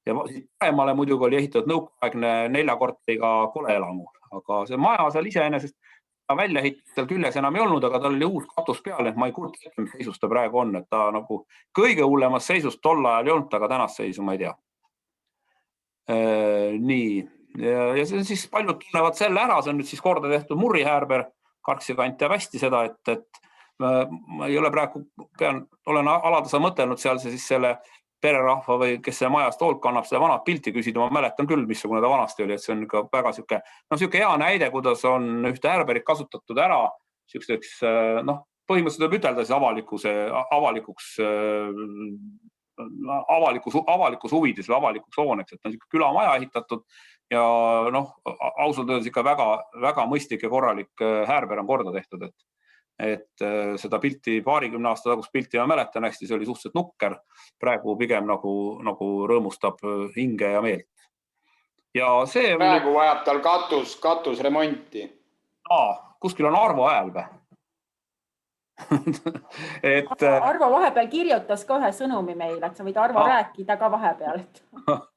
Ja paremale muidugi oli ehitatud nõukoguaegne 4 korteriga koleelamu, aga see maja seal iseenesest välja ehitustel küljes enam ei olnud, aga tal oli uus katus peal, et ma ei kujuta ette, mis seisus ta praegu on, et ta nagu kõige hullemas seisus tol ajal ei olnud, aga tänast seisu ma ei tea. Nii, ja see on siis paljud tunnevad selle ära, see on nüüd siis korda tehtud murrihäärber, Karksi kant jääb hästi seda, et ma ei ole praegu, olen alatasa mõtelnud seal siis selle pererahva või kes see majast hoolt kannab seda vanat pilti küsida, ma mäletan küll, missugune ta vanasti oli, et see on ka väga siuke hea näide, kuidas on ühte häärberit kasutatud ära siukseks, põhimõtteliselt võib ütelda siis avalikus huvides või avalikuks hooneks, et on siuke külamaja ehitatud ja ausalt öeldes ikka väga mõistlik ja korralik häärber on korda tehtud, et seda pilti, 20 aasta tagust pilti ma mäletan hästi, see oli suhteliselt nukker, praegu pigem nagu rõõmustab hinge ja meelt. Ja see
praegu vajab tal katusremonti.
Kuskil on Arvo hääl või?
Arvo vahepeal kirjutas ka ühe sõnumi meile, et sa võid Arvo rääkida ka vahepeal.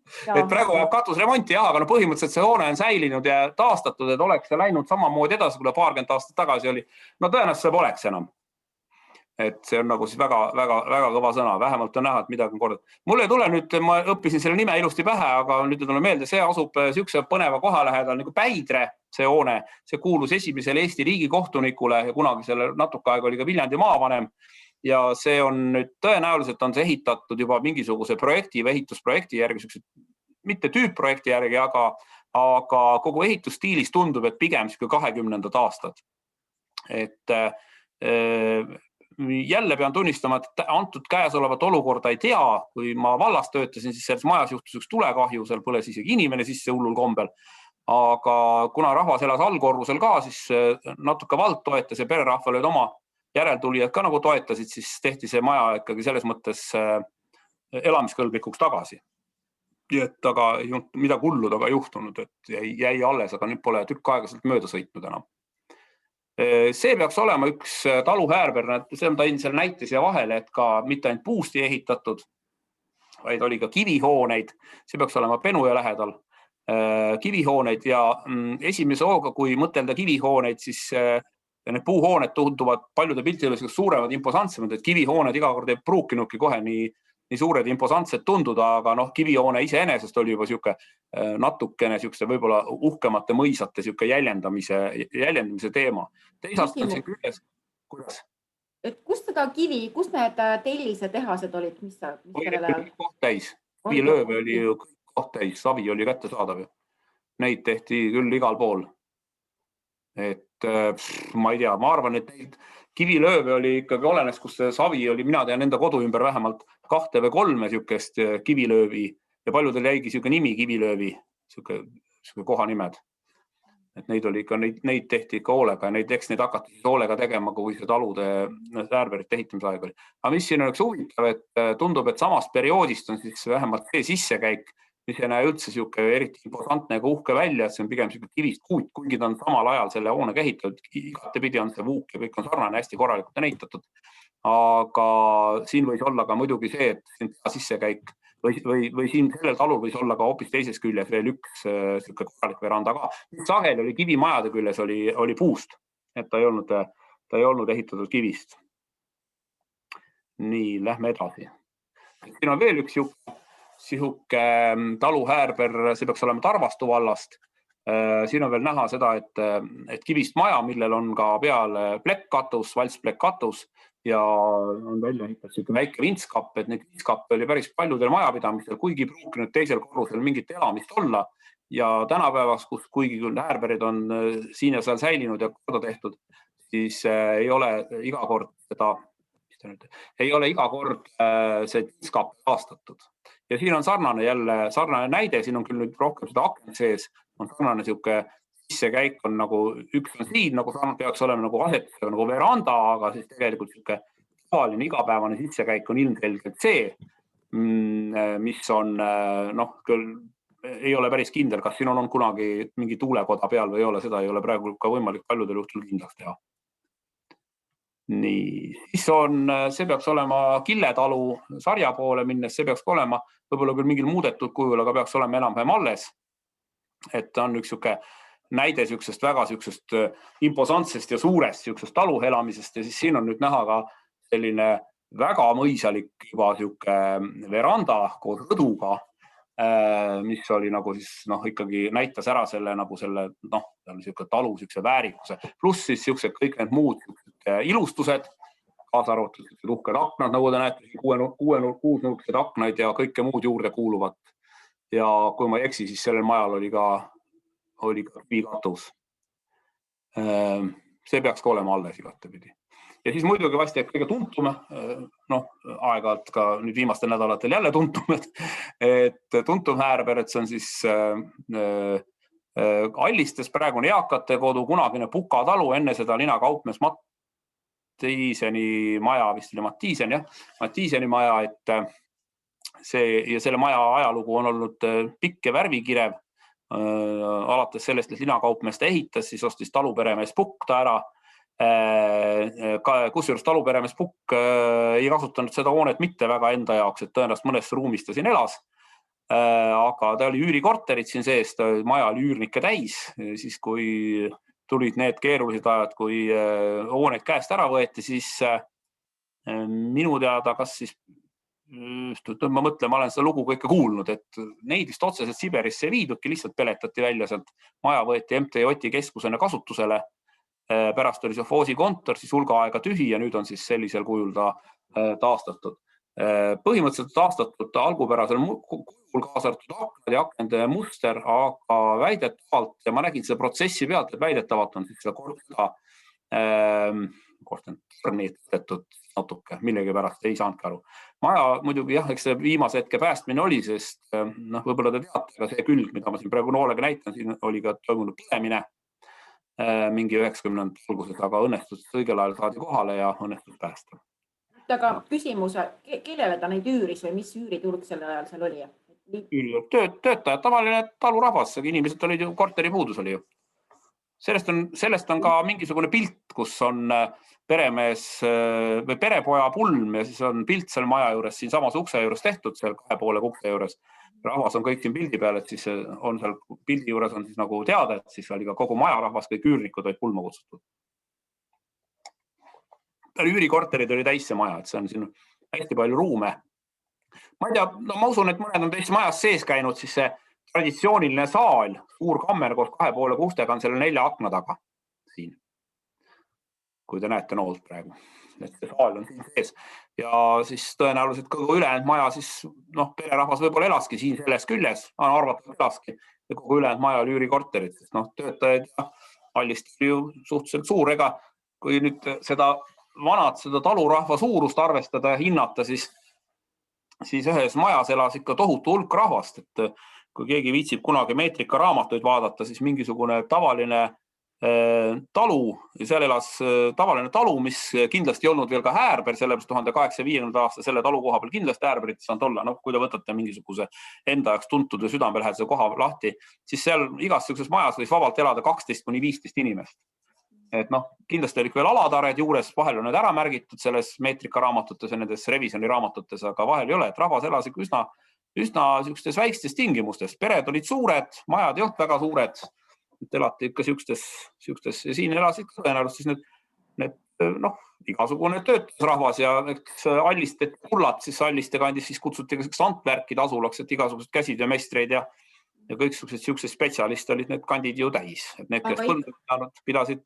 Et praegu vajab katusremonti, aga põhimõtteliselt see hoone on säilinud ja taastatud, et oleks see läinud samamoodi edasi, kui 20 aastat tagasi oli. Tõenäoliselt see poleks enam. Et see on nagu siis väga kõva sõna, vähemalt on näha, et midagi on korda. Mulle ei tule nüüd, ma õppisin selle nime ilusti pähe, aga nüüd tuleb meelde, see asub siukse põneva koha lähedal nagu Päidre, see hoone, see kuulus esimesele Eesti riigikohtunikule ja kunagi selle natuke aega oli ka Viljandi maavanem. Ja see on nüüd tõenäoliselt on see ehitatud juba mingisuguse projekti või ehitusprojekti järgi, mitte tüüpprojekti järgi, aga kogu ehitusstiilis tundub, et pigem 20. aastad. Et jälle pean tunnistama, et antud käesolevat olukorda ei tea, kui ma vallas töötasin, siis selles majas juhtus üks tulekahju, seal põles isegi inimene sisse hullul kombel. Aga kuna rahvas elas allkorrusel ka, siis natuke vald toetas ja pererahval olid oma järeltulijad ka nagu toetasid, siis tehti see maja ikkagi selles mõttes elamiskõlblikuks tagasi. Et aga midagi hullu taga juhtunud, et jäi alles, aga nüüd pole tükk aega sealt mööda sõitnud enam. See peaks olema üks taluhäärber, see on ta seal näite siia vahele, et ka mitte ainult puust ei ehitatud, vaid oli ka kivihooneid, see peaks olema Penuja lähedal, kivihooneid ja esimese hooga, kui mõtelda kivihooneid, siis need puuhooned tunduvad paljude piltidele suuremad, imposantsemad, et kivihooned iga kord ei pruukinudki kohe nii suured imposantsed tunduda, aga kivihoone iseenesest oli juba siuke natukene siukse võib-olla uhkemate mõisate siuke jäljendamise teema. Teisalt on see küljes, kuidas?
Et kust seda kivi, kust need tellise tehased olid? Mis
koht täis. Kivilööve oli koht täis, savi oli kättesaadav. Neid tehti küll igal pool. Et ma ei tea, ma arvan, et neid kivilööve oli ikkagi olenes, kus see savi oli, mina tean enda kodu ümber vähemalt 2 või 3 siukest kivilöövi ja paljudel jäigi siuke nimi kivilöövi, siuke kohanimed. Et neid oli ikka, neid tehti ikka hoolega ja eks neid hakati hoolega tegema, kui see talude häärberite ehitamise aeg oli. Aga mis siin on üks huvitav, et tundub, et samast perioodist on siis vähemalt see sissekäik, mis ei näe üldse siuke eriti imposantne ega uhke välja, et see on pigem siuke kivist kuut, kuigi ta on samal ajal selle hoonega ehitatud, igatepidi on see vuuk ja kõik on sarnane, hästi korralikult on ehitatud. Aga siin võis olla ka muidugi see, et sissekäik või siin sellel talul võis olla ka hoopis teises küljes veel üks siuke korralik veranda ka. Sageli oli kivimajade küljes oli puust, et ta ei olnud ehitatud kivist. Nii, lähme edasi. Siin on veel üks jupp. sihuke taluhäärber, see peaks olema Tarvastu vallast. Siin on veel näha seda, et kivist maja, millel on ka peal plekkkatus, valtsplekkkatus ja on välja ehitatud sihuke väike vintskapp, et neid vintskappe oli päris paljudel majapidamistel, kuigi pruukinud teisel korrusel mingit elamist olla. Ja tänapäevaks, kus kuigi küll häärberid on siin ja seal säilinud ja korda tehtud, siis ei ole iga kord see vintskapp aastatud. Ja siin on sarnane näide, siin on küll nüüd rohkem seda akent sees, on sarnane sihuke sissekäik on nagu üks on siin, nagu peaks olema nagu asetusega nagu veranda, aga siis tegelikult sihuke tavaline igapäevane sissekäik on ilmselgelt see, mis on küll ei ole päris kindel, kas siin on kunagi mingi tuulekoda peal või ei ole, seda ei ole praegu ka võimalik paljudel juhtul kindlaks teha. Nii, siis see peaks olema Killetalu sarja poole minnes, see peaks olema võib-olla küll mingil muudetud kujul, aga peaks olema enam-vähem alles. Et on üks siuke näide siuksest väga siuksest imposantsest ja suurest siuksest talu elamisest ja siis siin on nüüd näha ka selline väga mõisalik juba siuke veranda koos rõduga, mis oli nagu siis ikkagi näitas ära selle nagu selle siuke talu siukse väärikuse, pluss siis siuksed kõik need muud ilustused, kaasa arvatud uhked aknad, nagu te näete, kuusnurksed aknaid ja kõike muud juurde kuuluvat. Ja kui ma ei eksi, siis sellel majal oli ka kivikatus. See peaks ka olema alles igatepidi. Ja siis muidugi vasti kõige tuntum, aeg-ajalt ka nüüd viimastel nädalatel jälle tuntum, et tuntum häärber, et see on siis Allistes praegune eakate kodu, kunagine Puka talu, enne seda linakaupmees Mattiiseni maja, vist oli Mattiiseni maja, et selle maja ajalugu on olnud pikk ja värvikirev. Alates sellest, et linakaupmees ta ehitas, siis ostis taluperemees Pukk ta ära. Kusjuures taluperemees Pukk ei kasutanud seda hoonet mitte väga enda jaoks, et tõenäoliselt mõnes ruumis ta siin elas. Aga ta oli üürikorterid siin sees, maja oli üürnikke täis, siis kui tulid need keerulised ajad, kui hooneid käest ära võeti, siis minu teada, kas siis ma mõtlen, ma olen seda lugu kõike kuulnud, et neid vist otseselt Siberisse ei viidudki, lihtsalt peletati välja sealt. Maja võeti MT Oti keskusena kasutusele. Pärast oli Sofoosi kontor, siis hulga aega tühi ja nüüd on siis sellisel kujul ta taastatud. Põhimõtteliselt taastatud algupärasel kujul kaasartud aknad ja aknende muster, aga väidetavalt, ja ma nägin seda protsessi pealt, et väidetavalt on siis seda korsteni tehtud natuke, millegi pärast ei saanudki aru. Maja muidugi jah, eks see viimase hetke päästmine oli, sest võib-olla te teate, aga see külg, mida ma siin praegu noolega näitan, siin oli ka toimunud põlemine mingi 90. alguses, aga õnnestus õigel ajal saadi kohale ja õnnestus päästa.
Aga küsimus, kellele ta neid üüris või mis üüriturg sellel ajal seal oli?
Töötajad, tavaline talurahvas, inimesed olid ju, korteri puudus oli ju. Sellest on ka mingisugune pilt, kus on peremees või perepoja pulm ja siis on pilt seal maja juures, siin samas ukse juures tehtud, seal 2 poole ukse juures. Rahvas on kõik siin pildi peal, et siis on seal pildi juures on siis nagu teada, et siis oli ka kogu maja rahvas, kõik üürnikud olid pulma kutsutud. Üürikorterid oli täis see maja, et see on siin hästi palju ruume. Ma ei tea, ma usun, et mõned on teist majas sees käinud, siis see traditsiooniline saal, suur kammer koos 2 poole kustega on selle 4 akna taga siin. Kui te näete noolt praegu, et see saal on siin sees ja siis tõenäoliselt kogu ülejäänud maja siis, pererahvas võib-olla elaski siin selles küljes, arvatud elaski ja kogu ülejäänud maja oli üürikorterid, sest töötajaid ja Allist oli ju suhteliselt suur, ega kui nüüd seda talurahva suurust arvestada ja hinnata, siis ühes majas elas ikka tohutu hulk rahvast, et kui keegi viitsib kunagi meetrika raamatuid vaadata, siis mingisugune tavaline talu ja seal elas tavaline talu, mis kindlasti ei olnud veel ka häärber, sellepärast 1850. aasta selle talu koha peal kindlasti häärberit saanud olla. Kui te võtate mingisuguse enda jaoks tuntud ja südamelähedase koha lahti, siis seal igas sellises majas võis vabalt elada 12–15 inimest. Et kindlasti oli veel alatared juures, vahel on need ära märgitud selles meetrika raamatutes ja nendes revisjoni raamatutes, aga vahel ei ole, et rahvas elas üsna sellistes väikstes tingimustes. Pered olid suured, majad ei olnud väga suured, et elati ikka siukstes ja siin elasid tõenäoliselt siis need noh, igasugune töötusrahvas ja eks Alliste kullad siis Alliste kandis siis kutsuti ka Antwerkide asulaks, et igasugused käsitöömeistreid ja kõiksugused siuksed spetsialist olid need kandid ju täis, et need, kes põldunud pidasid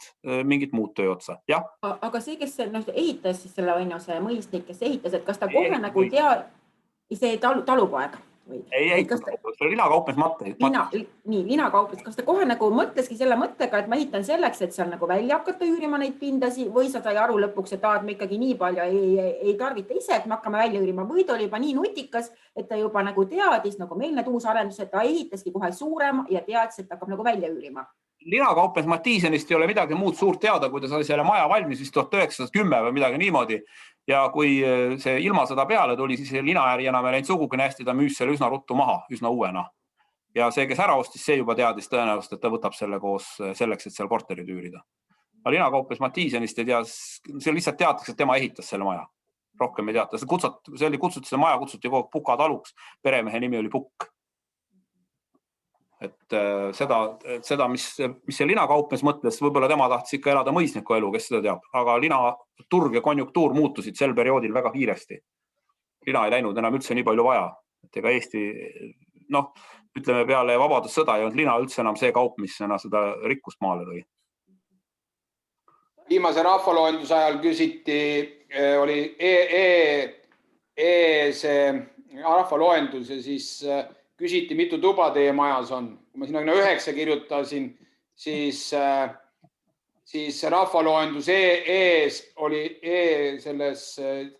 mingit muud töö otsa. Ja?
Aga see, kes ehitas siis selle see mõisnik, kes ehitas, et kas ta kohe nagu see talupoeg?
Ei, see oli linakaupmees Matte.
Nii, linakaupmees. Kas ta kohe nagu mõtleski selle mõttega, et ma ehitan selleks, et seal nagu välja hakata üürima neid pindasi või sa sai aru lõpuks, et me ikkagi nii palju ei tarvita ise, et me hakkame välja üürima või ta oli juba nii nutikas, et ta juba nagu teadis, nagu meil need uusarendus, et ta ehitaski kohe suurem ja teadis, et hakkab nagu välja üürima.
Linakaupmees Mattiisenist ei ole midagi muud suurt teada, kui ta sai selle maja valmis vist 1910 või midagi niimoodi. Ja kui see ilmasõda peale tuli, siis linaäri enam ei läinud sugugi hästi, ta müüs selle üsna ruttu maha, üsna uuena. Ja see, kes ära ostis, see juba teadis tõenäoliselt, et ta võtab selle koos selleks, et seal korterid üürida. Aga linakaupmees Mattiisenist ei tea, see lihtsalt teatakse, et tema ehitas selle maja. Rohkem ei teata. See oli kutsuti, selle maja kutsuti kogu Puka taluks. Peremehe nimi oli Pukk. Et seda, mis see linakaupmees mõtles, võib-olla tema tahtis ikka elada mõisniku elu, kes seda teab, aga linaturg ja konjunktuur muutusid sel perioodil väga kiiresti. Lina ei läinud enam üldse nii palju vaja, et ega Eesti, ütleme peale vabadussõda ei olnud lina üldse enam see kaup, mis seda rikkust maale lõi.
Viimase rahvaloenduse ajal küsiti, oli see rahvaloendus ja siis küsiti, mitu tuba teie majas on. Kui ma sinna 9 kirjutasin, siis rahvaloendus ees oli, selles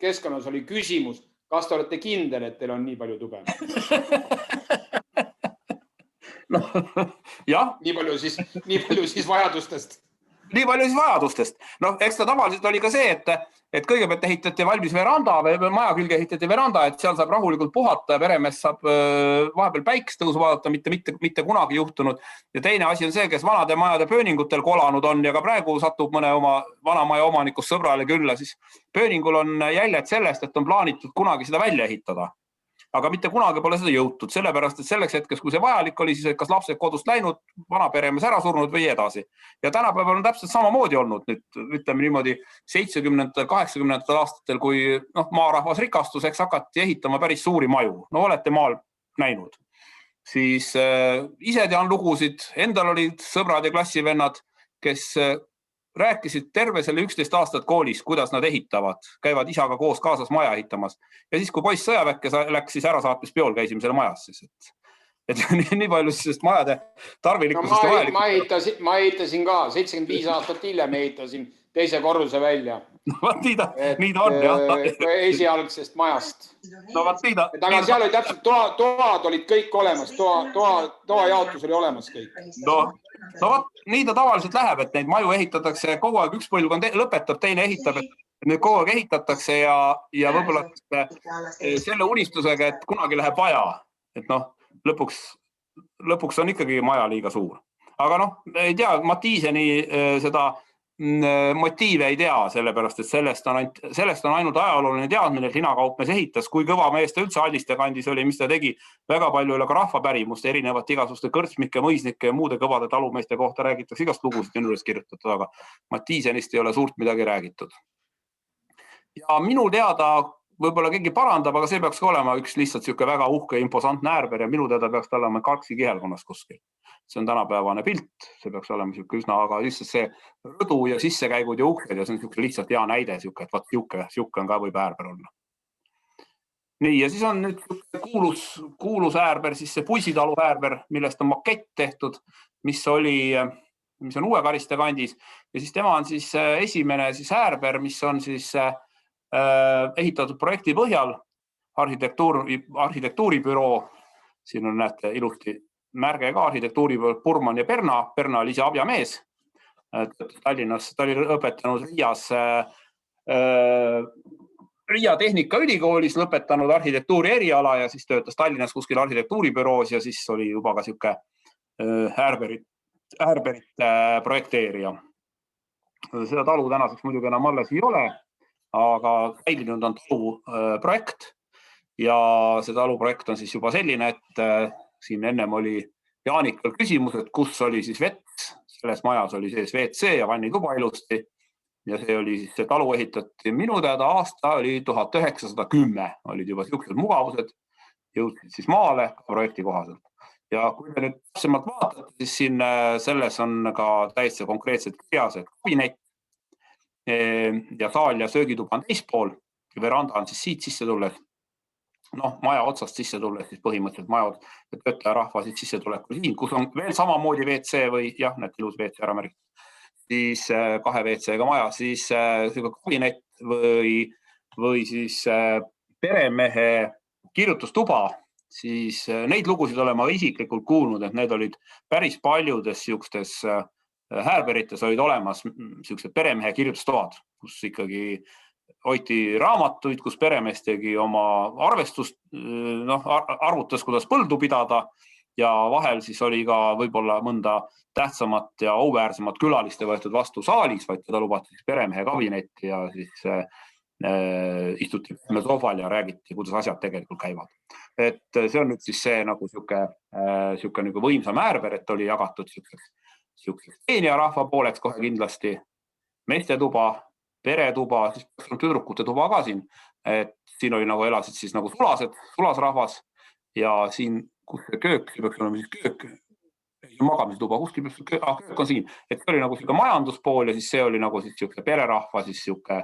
keskkonnas oli küsimus, kas te olete kindel, et teil on nii palju tube?
Jah.
Nii palju siis vajadustest.
Nii palju siis vajadustest. Eks ta tavaliselt oli ka see, et kõigepealt ehitati valmis veranda või maja külge ehitati veranda, et seal saab rahulikult puhata ja peremees saab vahepeal päikestõusu vaadata, mitte kunagi juhtunud. Ja teine asi on see, kes vanade majade pööningutel kolanud on ja ka praegu satub mõne oma vanamaja omanikust sõbrale külla, siis pööningul on jäljed sellest, et on plaanitud kunagi seda välja ehitada. Aga mitte kunagi pole seda jõutud, sellepärast, et selleks hetkes, kui see vajalik oli, siis kas lapsed kodust läinud, vana peremees ära surnud või edasi. Ja tänapäeval on täpselt samamoodi olnud nüüd, ütleme niimoodi 70. 80. aastatel, kui maarahvas rikastuseks hakati ehitama päris suuri maju. Olete maal näinud. Siis ise tean lugusid, endal olid sõbrad ja klassivennad, kes rääkisid terve selle 11 aastat koolis, kuidas nad ehitavad, käivad isaga koos kaasas maja ehitamas. Ja siis, kui poiss sõjaväkke läks, siis ära saatis peol, käisime selle majas. Et nii palju siis majade tarvilikkusest ja vajalikkusest.
Ma ehitasin ka, 75 aastat hiljem ehitasin teise korruse välja.
Nii ta on, jah.
Esialgsest majast.
Aga
seal oli täpselt, toad olid kõik olemas, toa jaotus oli olemas kõik.
Nii ta tavaliselt läheb, et neid maju ehitatakse kogu aeg, üks põlvkond lõpetab, teine ehitab, et nüüd kogu aeg ehitatakse ja võib-olla selle unistusega, et kunagi läheb vaja, et lõpuks on ikkagi maja liiga suur. Aga ei tea, Mattiiseni seda motiive ei tea, sellepärast, et sellest on ainult ajalooline teadmine, et linakaupmees ehitas, kui kõva mees ta üldse Alliste kandis oli, mis ta tegi väga palju üle ka rahvapärimust, erinevat igasuste kõrtsmike, mõisnike ja muude kõvade talumeeste kohta räägitakse igast lugusid üles kirjutatud, aga Mattiisenist ei ole suurt midagi räägitud. Ja minu teada, võib-olla keegi parandab, aga see peaks ka olema üks lihtsalt siuke väga uhke imposantne äärber ja minu teada peaks ta olema Karksi kihelkonnas kuskil. See on tänapäevane pilt, see peaks olema siuke üsna, aga lihtsalt see rõdu ja sissekäigud ja uksed ja see on siuke lihtsalt hea näide, et vaat siuke on ka võib äärber olla. Nii, ja siis on nüüd kuulus äärber, siis see Puisitalu äärber, millest on makett tehtud, mis on Uue Kariste kandis ja siis tema on siis esimene siis äärber, mis on siis ehitatud projekti põhjal, arhitektuuribüroo, siin on näete ilusti märge ka arhitektuuribüroo Purman ja Perna oli ise abjamees, Tallinnas, ta oli õpetanud Riia Tehnikaülikoolis, lõpetanud arhitektuuri eriala ja siis töötas Tallinnas kuskil arhitektuuribüroos ja siis oli juba ka siuke äärberite projekteerija. Seda talu tänaseks muidugi enam alles ei ole, aga säilinud on talu projekt ja see talu projekt on siis juba selline, et siin ennem oli Jaanikal küsimus, et kus oli siis vett, selles majas oli sees WC ja vannituba ilusti ja see oli siis, see talu ehitati minu teada aasta oli 1910, olid juba siuksed mugavused, jõudsid siis maale projekti kohaselt. Ja kui me nüüd täpsemalt vaatate, siis siin selles on ka täitsa konkreetselt kirjas, et kabinet ja saal ja söögituba on teispool, veranda on siis siit sisse tulles. Maja otsast sisse tulles siis põhimõtteliselt maja ja töötaja rahva siis sissetulekul siin, kus on veel samamoodi WC või jah, need ilus WC ära märgitud. Siis 2 WC-ga maja, siis kabinet või siis peremehe kirjutustuba, siis neid lugusid olen ma isiklikult kuulnud, et need olid päris paljudes siukstes Härberites olid olemas siuksed peremehe kirjutustoad, kus ikkagi hoiti raamatuid, kus peremees tegi oma arvestust, arvutas, kuidas põldu pidada ja vahel siis oli ka võib-olla mõnda tähtsamat ja auväärsemat külaliste võetud vastu saalis, vaid teda lubati siis peremehe kabinetti ja siis istuti soofal ja räägiti, kuidas asjad tegelikult käivad. Et see on nüüd siis see nagu siuke nagu võimsam Härber, et oli jagatud siukseks teenija rahva pooleks kohe kindlasti, meestetuba, peretuba, siis tüdrukute tuba ka siin, et siin oli nagu elasid siis nagu sulasrahvas ja siin, kus see köök, see peaks olema siis köök, magamistuba, kuskil köök on siin, et see oli nagu siuke majanduspool ja siis see oli nagu siis siuke pererahva, siis siuke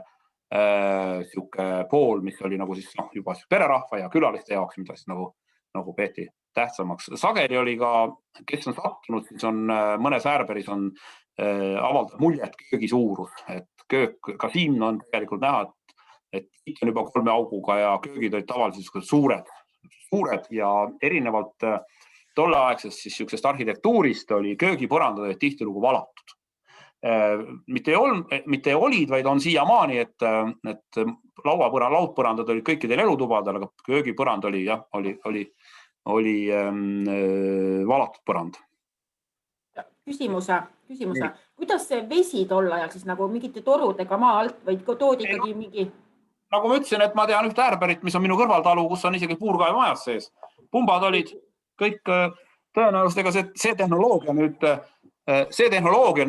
pool, mis oli nagu siis juba pererahva ja külaliste jaoks, mida siis nagu peeti tähtsamaks. Sageli oli ka, kes on sattunud, siis on mõnes Härberis on avaldab muljet köögi suurus, et köök, ka siin on tegelikult näha, et on juba 3 auguga ja köögid olid tavaliselt suured ja erinevalt tolleaegsest siis siuksest arhitektuurist oli köögipõrandad olid tihtilugu valatud. Mitte olid, vaid on siiamaani, et laudpõrandad olid kõikidel elutubadel, aga köögipõrand oli valatud põrand.
Küsimuse. Kuidas see vesi tol ajal siis nagu mingite torudega maa alt või toodi ikkagi mingi?
Nagu ma ütlesin, et ma tean ühte Härberit, mis on minu kõrvaltalu, kus on isegi puurkaev majas sees. Pumbad olid kõik tõenäoliselt, ega see tehnoloogia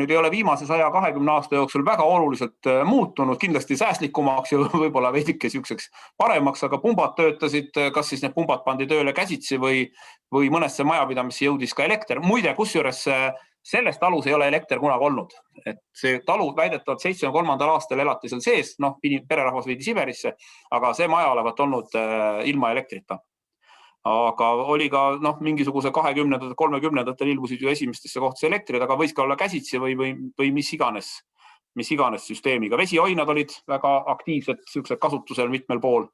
nüüd ei ole viimase 120 aasta jooksul väga oluliselt muutunud, kindlasti säästlikumaks ja võib-olla veidike siukseks paremaks, aga pumbad töötasid, kas siis need pumbad pandi tööle käsitsi või mõnesse majapidamisse jõudis ka elekter. Muide, kusjuures sellest talus ei ole elekter kunagi olnud. Et see talu väidetavalt 73. aastal elati seal sees, pererahvas viidi Siberisse, aga see maja olevat olnud ilma elektrita. Aga oli ka mingisuguse 20. 30. ilmusid ju esimestesse kohtadesse elektrid, aga võis ka olla käsitsi või mis iganes süsteemiga. Vesioinad olid väga aktiivsed siuksed kasutusel mitmel pool,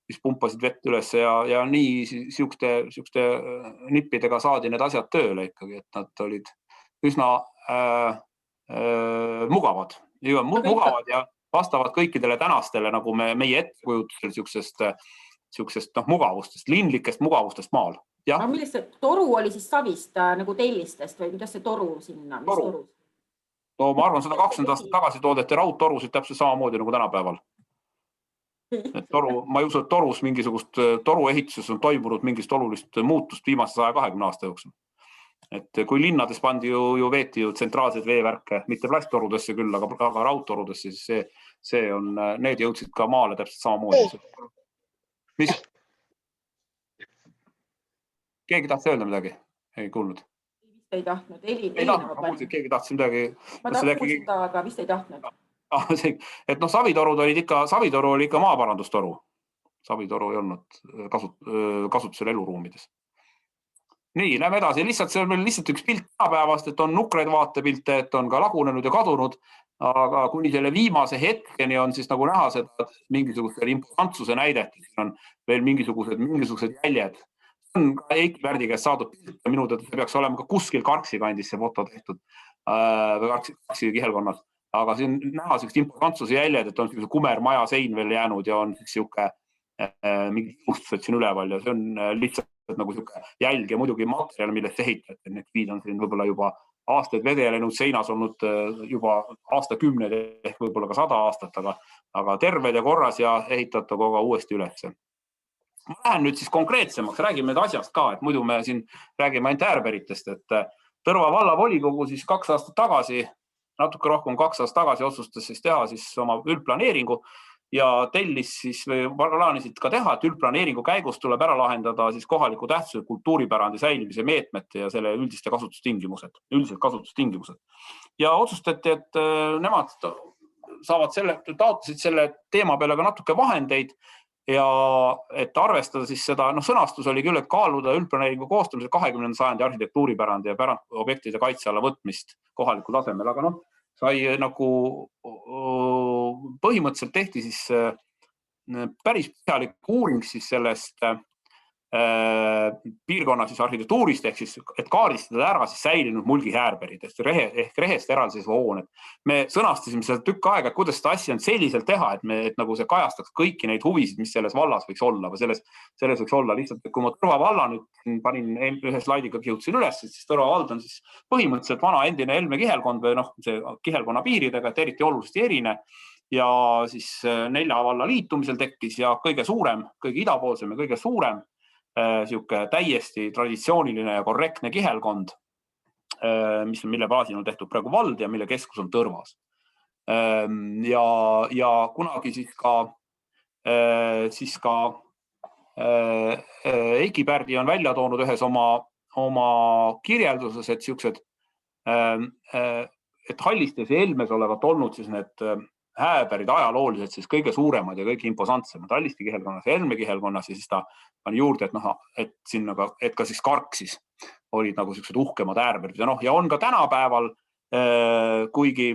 mis pumpasid vett üles ja nii siukste nippidega saadi need asjad tööle ikkagi, et nad olid üsna mugavad ja vastavad kõikidele tänastele nagu meie ettekujutusel siuksest mugavustest, linlikest mugavustest maal.
Aga millest see toru oli siis savist nagu tellistest või kuidas see toru sinna?
Toru. Ma arvan, 120 aastat tagasi toodeti raudtorusid täpselt samamoodi nagu tänapäeval. Ma ei usu, et mingisugust toruehituses on toimunud mingist olulist muutust viimase 120 aasta jooksul. Et kui linnades pandi ju veeti ju tsentraalseid veevärke, mitte plasttorudesse küll, aga raudtorudesse, siis need jõudsid ka maale täpselt samamoodi. Mis? Keegi tahtis öelda midagi? Ei kuulnud.
Vist ei tahtnud.
Keegi tahtis midagi.
Ma tahtsin seda, aga vist ei tahtnud.
Et savitorud olid savitoru oli ikka maaparandustoru. Savitoru ei olnud kasutusel eluruumides. Nii, lähme edasi. See on meil lihtsalt üks pilt tänapäevast, et on nukraid vaatepilte, et on ka lagunenud ja kadunud, aga kuni selle viimase hetkeni on siis nagu näha seda mingisuguse imposantsuse näidet, siin on veel mingisugused jäljed. See on ka Eiki Pärdi käest saadud pilt ja minu tõttu see peaks olema ka kuskil Karksi kandis see foto tehtud või Karksi kihelkonnas, aga siin näha sellist imposantsuse jäljed, et on selline kumermaja sein veel jäänud ja on siuke mingi justused siin üleval ja see on lihtsalt nagu siuke jälg ja muidugi materjal, millest ehitati. Need viid on siin võib-olla juba aastaid vedelenud seinas olnud juba aastakümned ehk võib-olla ka 100 aastat, aga terved ja korras ja ehitata kogu uuesti üles. Ma lähen nüüd siis konkreetsemaks, räägime nüüd asjast ka, et muidu me siin räägime ainult Härberitest, et Tõrva vallavolikogu siis 2 aastat tagasi natuke rohkem 2 aastat tagasi otsustas siis teha siis oma üldplaneeringu ja tellis siis või plaanisid ka teha, et üldplaneeringu käigus tuleb ära lahendada siis kohaliku tähtsuse kultuuripärandi säilimise meetmete ja selle üldised kasutustingimused. Ja otsustati, et nemad taotlesid selle teema peale ka natuke vahendeid ja et arvestada siis seda, sõnastus oli küll, et kaaluda üldplaneeringu koostamisel 20. sajandi arhitektuuripärandi ja pärandobjektide kaitse alla võtmist kohalikul tasemel, aga sai nagu põhimõtteliselt tehti siis päris põhjalik uuring siis sellest piirkonna siis arhitektuurist ehk siis, et kaardistada ära siis säilinud mulgihäärberid ehk rehest eraldiseisva hooned. Me sõnastasime seda tükk aega, et kuidas seda asja selliselt teha, et nagu see kajastaks kõiki neid huvisid, mis selles vallas võiks olla või selles võiks olla lihtsalt, et kui ma Tõrva valla nüüd panin ühe slaidiga kihutasin üles, siis Tõrva vald on siis põhimõtteliselt vana endine Helme kihelkond või see kihelkonna piiridega, et eriti oluliselt ei erine ja siis 4 valla liitumisel tekkis ja kõige suurem, kõige idapoolsem ja kõige suurem siuke täiesti traditsiooniline ja korrektne kihelkond, mille baasil on tehtud praegu vald ja mille keskus on Tõrvas. Ja kunagi siis ka Eiki Pärdi on välja toonud ühes oma kirjelduses, et siuksed, et Hallistes ja Helmes olevat olnud siis need hääberid ajalooliselt siis kõige suuremad ja kõige imposantsemad Halliste kihelkonnas ja Helme kihelkonnas ja siis ta pani juurde, et ka siis Karksis olid nagu siuksed uhkemad hääberid ja on ka tänapäeval, kuigi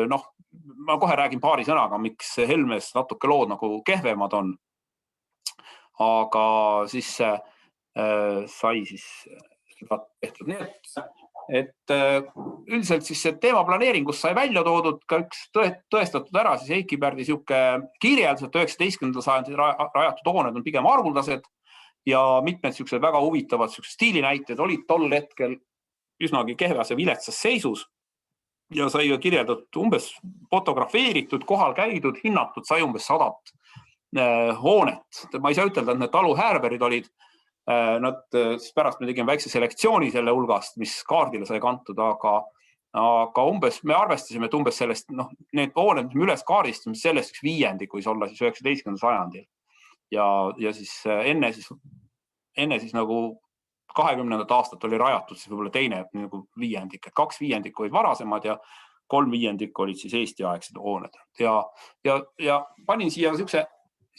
ma kohe räägin paari sõnaga, miks Helmes natuke lood nagu kehvemad on, aga siis sai siis tehtud nii, et üldiselt siis see teemaplaneeringus sai välja toodud ka üks tõestatud ära siis Eiki Pärdi siuke kirjeldus, et 19. sajandil rajatud hooned on pigem haruldased ja mitmed siuksed väga huvitavad stiilinäited olid tol hetkel üsnagi kehvas ja viletsas seisus ja sai kirjeldatud umbes fotografeeritud, kohal käidud, hinnatud sai umbes 100 hoonet. Ma ei saa ütelda, et need taluhäärberid olid. Siis pärast me tegime väikse selektsiooni selle hulgast, mis kaardile sai kantud, aga umbes me arvestasime, et umbes sellest, need hooned, mis me üles kaardistame, sellest üks viiendik võis olla siis 19. sajandil. Ja siis enne siis nagu 20. aastat oli rajatud siis võib-olla teine nagu viiendik, et 2 viiendikku olid varasemad ja 3 viiendikku olid siis Eesti-aegsed hooned. Ja panin siia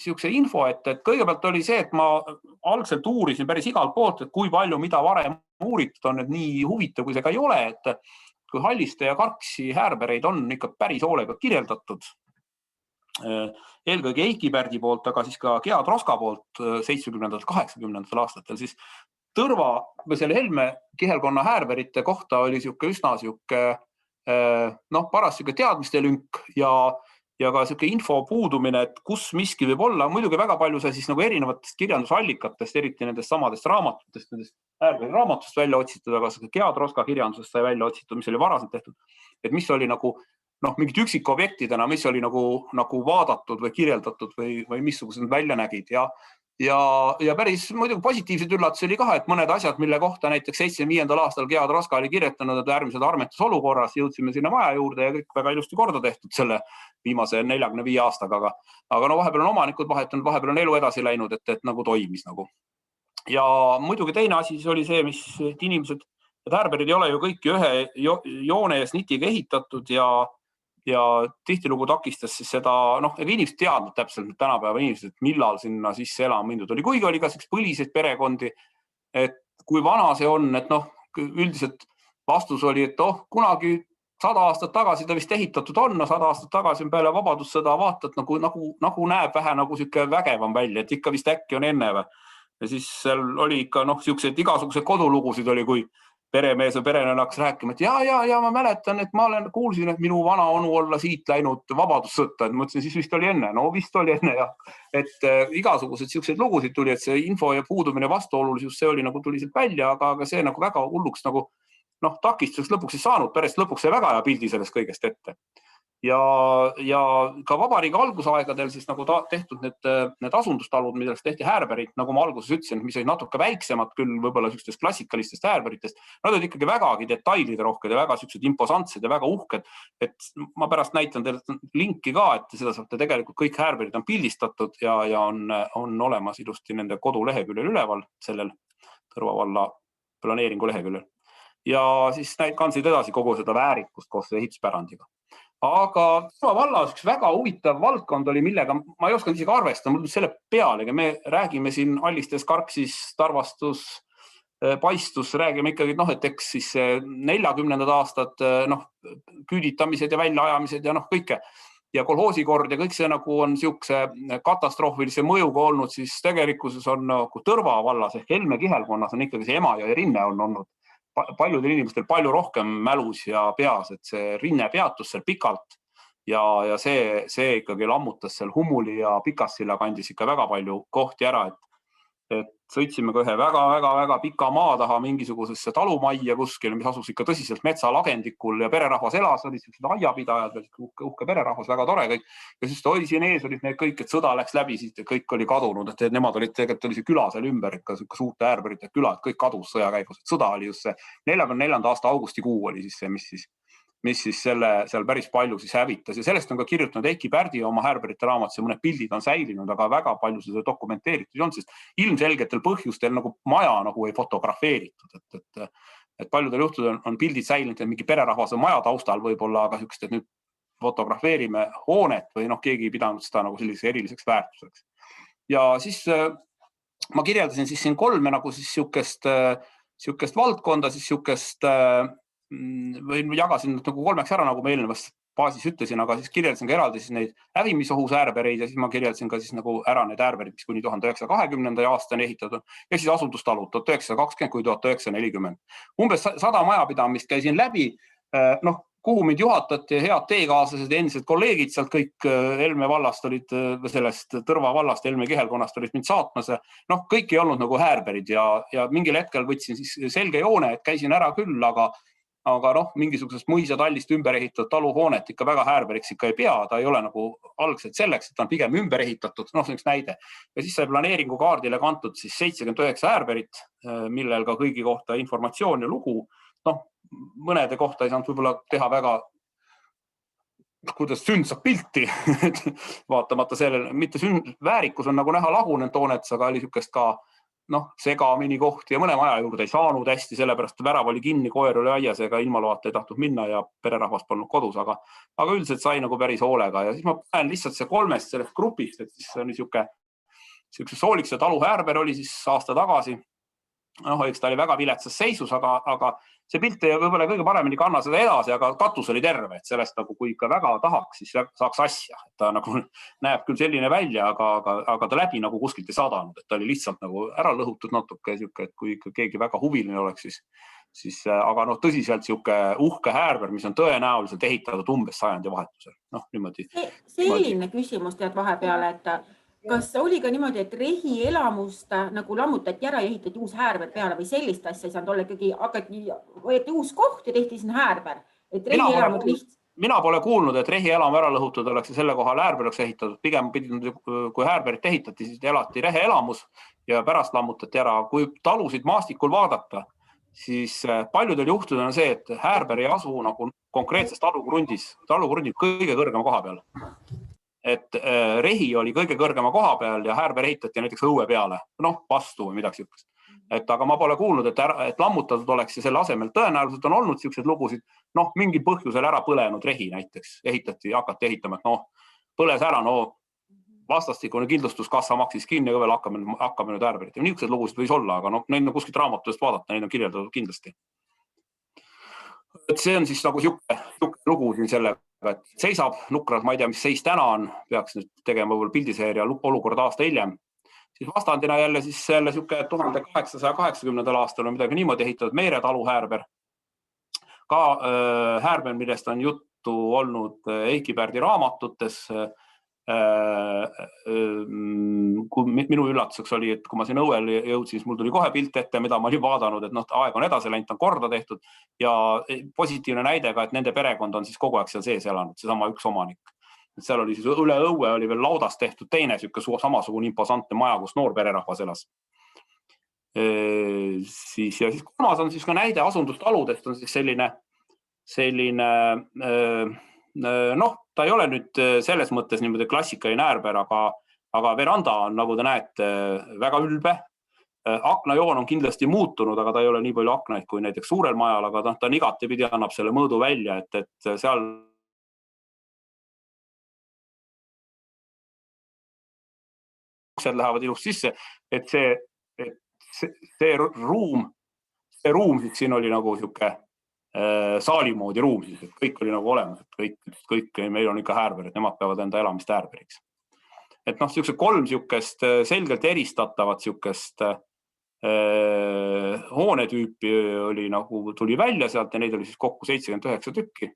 siukse info, et kõigepealt oli see, et ma algselt uurisin päris igalt poolt, et kui palju mida varem uuritud on, et nii huvitav, kui see ka ei ole, et kui Halliste ja Karksi häärbereid on ikka päris hoolega kirjeldatud, eelkõige Eiki Pärdi poolt, aga siis ka Gea Troska poolt 70. 80. aastatel, siis Tõrva või selle Helme kihelkonna häärberite kohta oli üsna paras teadmiste lünk ja ka info puudumine, et kus miski võib olla. Muidugi väga palju sai siis nagu erinevatest kirjandusallikatest, eriti nendest samadest raamatutest, nendest häärberite raamatust välja otsitud, aga Gea Troska kirjandusest sai välja otsitud, mis oli varaselt tehtud, et mis oli nagu mingid üksikobjektidena, mis oli nagu vaadatud või kirjeldatud või missugused välja nägid ja päris muidugi positiivseid üllatusi oli ka, et mõned asjad, mille kohta näiteks 75. aastal Gea Troska oli kirjetanud, et äärmiselt armetus olukorras, jõudsime sinna maja juurde ja kõik väga ilusti korda tehtud selle viimase 45 aastaga, aga vahepeal on omanikud vahetunud, vahepeal on elu edasi läinud, et nagu toimis nagu. Ja muidugi teine asi siis oli see, mis inimesed, et häärberid ei ole ju kõik ühe joone ja snitiga ehitatud ja tihtilugu takistas siis seda, ega inimesed teadnud täpselt tänapäeva inimesed, et millal sinna sisse elama mindud oli. Kuigi oli ka põliseid perekondi, et kui vana see on, et üldiselt vastus oli, et kunagi 100 aastat tagasi ta vist ehitatud on, 100 aastat tagasi on peale vabadussõda vaatad, nagu näeb vähe nagu siuke vägevam välja, et ikka vist äkki on enne või. Ja siis seal oli ikka siuksed igasugused kodulugusid oli, kui peremees või perene hakkas rääkima, et ja ma mäletan, et ma kuulsin, et minu vana onu olla siit läinud vabadussõtta, et mõtlesin, siis vist oli enne. Vist oli enne ja et igasugused siukseid lugusid tuli, et see info ja puudumine vastuolulisus, see oli tuli sealt välja, aga see väga hulluks takistuseks lõpuks ei saanud, pärast lõpuks sai väga hea pildi sellest kõigest ette. ja ka vabariigi algusaegadel siis nagu tehtud need asundustalud, millest tehti häärberid, nagu ma alguses ütlesin, mis olid natuke väiksemad küll võib-olla sükstest klassikalistest häärberitest, nad olid ikkagi vägagi detailide rohked ja väga süksed imposantsed ja väga uhked. Et ma pärast näitan teile linki ka, et seda saate tegelikult kõik häärberid on pildistatud ja on olemas ilusti nende koduleheküljel üleval sellel Tõrva valla planeeringu leheküljel. Ja siis kandsid edasi kogu seda väärikust koos ehituspärandiga. Aga Tõrva valla üks väga huvitav valdkond oli, millega ma ei osanud isegi arvestada, mul selle pealegi. Me räägime siin Allistes, Karksis, Tarvastus, Paistus, räägime ikkagi, et eks siis 40. aastad küüditamised ja väljaajamised ja kõike. Ja kolhoosikord ja kõik see nagu on siukse katastroofilise mõjuga olnud, siis tegelikkuses on Tõrva vallas ehk Helme kihelkonnas on ikkagi see Emajõe rinne on olnud paljudel inimestel palju rohkem mälus ja peas, et see rinne peatus seal pikalt ja see ikkagi lammutas seal Humuli ja Pikassilla kandis ikka väga palju kohti ära, et sõitsime ka ühe väga pika maa taha mingisugusesse talumajja kuskil, mis asus ikka tõsiselt metsalagendikul ja pererahvas elas, olid sellised aiapidajad, uhke pererahvas, väga tore kõik. Ja siis siin ees olid need kõik, et sõda läks läbi, siis kõik oli kadunud, et nemad olid tegelikult oli see küla seal ümber, ikka suurte äärberite küla, et kõik kadus sõja käigus. Sõda oli just see 44. aasta augustikuu oli siis see, mis siis seal päris palju siis hävitas ja sellest on ka kirjutanud Eiki Pärdi oma häärberite raamatus ja mõned pildid on säilinud, aga väga palju seda dokumenteeritud ei olnud, sest ilmselgetel põhjustel nagu maja nagu ei fotografeeritud, et paljudel juhtudel on pildid säilinud mingi pererahvase maja taustal võib-olla, aga sükest, et nüüd fotografeerime hoonet või keegi ei pidanud seda nagu selliseks eriliseks väärtuseks. Ja siis ma kirjeldasin siis siin kolme nagu siis sükest valdkonda, siis sükest või jagasin nagu kolmeks ära, nagu ma eelnevas baasis ütlesin, aga siis kirjeldasin ka eraldi siis neid hävimisohus äärbereid ja siis ma kirjeldasin ka siis nagu ära need äärberid, mis kuni 1920. aastani ehitatud ja siis asundustalud 1920 kui 1940. Umbes 100 majapidamist käisin läbi, kuhu mind juhatati, head teekaaslased ja endised kolleegid sealt kõik Helme vallast olid, sellest Tõrva vallast, Helme kihelkonnast olid mind saatmas. Kõik ei olnud nagu häärberid ja mingil hetkel võtsin siis selge joone, et käisin ära küll, aga mingisugusest mõisatallist ümber ehitatud taluhoonet ikka väga häärberiks ikka ei pea, ta ei ole nagu algselt selleks, et ta on pigem ümber ehitatud, see on üks näide. Ja siis sai planeeringu kaardile kantud siis 79 häärberit, millel ka kõigi kohta informatsioon ja lugu. Mõnede kohta ei saanud võib-olla teha väga, kuidas sündsab pilti, vaatamata sellele, mitte väärikus on nagu näha lagunenud toonetes, aga oli sükest ka segamini kohti ja mõne maja juurde ei saanud hästi, sellepärast värav oli kinni, koer oli aias, ega ilmaloata ei tahtnud minna ja pererahvas polnud kodus, aga üldiselt sai nagu päris hoolega ja siis ma päen lihtsalt see kolmest sellest grupist, et siis oli siukse Soolikse talu häärber oli siis aasta tagasi. Eks ta oli väga viletsas seisus, aga see pilt võib-olla kõige paremini kanna seda edasi, aga katus oli terve, et sellest nagu kui ikka väga tahaks, siis saaks asja. Ta nagu näeb küll selline välja, aga ta läbi nagu kuskilt ei sadanud, et ta oli lihtsalt nagu ära lõhutud natuke, et kui ikka keegi väga huviline oleks, siis aga tõsiselt siuke uhke häärber, mis on tõenäoliselt ehitatud umbes sajandi vahetusel.
Selline küsimus tead vahepeal, et kas oli ka niimoodi, et rehielamust nagu lammutati ära ja ehitati uus häärber peale või sellist asja ei saanud olla, ikkagi võeti uus koht ja tehti siin häärber?
Mina pole kuulnud, et rehielamu ära lõhutud oleks ja selle kohal häärber oleks ehitatud. Pigem kui häärberit ehitati, siis elati reheelamus ja pärast lammutati ära. Kui talusid maastikul vaadata, siis paljudel juhtudel on see, et häärber ei asu nagu konkreetses talukrundis kõige kõrgema koha peal. Et rehi oli kõige kõrgema koha peal ja häärber ehitati näiteks õue peale, vastu või midagi sihukest. Aga ma pole kuulnud, et lammutatud oleks ja selle asemel tõenäoliselt on olnud siuksed lugusid, mingi põhjusel ära põlenud rehi näiteks hakati ehitama, et põles ära, vastastikune kindlustuskassa maksis kinni ja veel hakkame nüüd häärberit. Niisugused lugusid võis olla, aga neid on kuskilt raamatudest vaadata, neid on kirjeldatud kindlasti. Et see on siis nagu siuke lugu siin sellega, et seisab nukralt, ma ei tea, mis seis täna on, peaks nüüd tegema pildiseeria olukord aasta hiljem. Siis vastandina jälle siuke 1880. aastal on midagi niimoodi ehitatud Meere talu häärber. Ka häärber, millest on juttu olnud Eiki Pärdi raamatutes, minu üllatuseks oli, et kui ma siin õuel jõudsin, siis mul tuli kohe pilt ette, mida ma olin vaadanud, et aeg on edasi läinud, on korda tehtud ja positiivne näide ka, et nende perekond on siis kogu aeg seal sees elanud, seesama üks omanik. Seal oli siis üle õue oli veel laudast tehtud teine samasugune imposantne maja, kus noor pererahvas elas. Ja siis kolmas on siis ka näide asundustaludest, on siis selline ta ei ole nüüd selles mõttes niimoodi klassikaline äärber, aga veranda on, nagu te näete, väga ülbe. Aknajoon on kindlasti muutunud, aga ta ei ole nii palju aknaid kui näiteks suurel majal, aga ta on igatepidi annab selle mõõdu välja, et seal uksed lähevad ilus sisse, et see ruum siin oli nagu sihuke saali moodi ruum, siis, et kõik oli nagu olemas, et kõik meil on ikka häärber, et nemad peavad enda elamist häärberiks. Et siukse kolm siukest selgelt eristatavat siukest hoonetüüpi oli nagu tuli välja sealt ja neid oli siis kokku 79 tükki.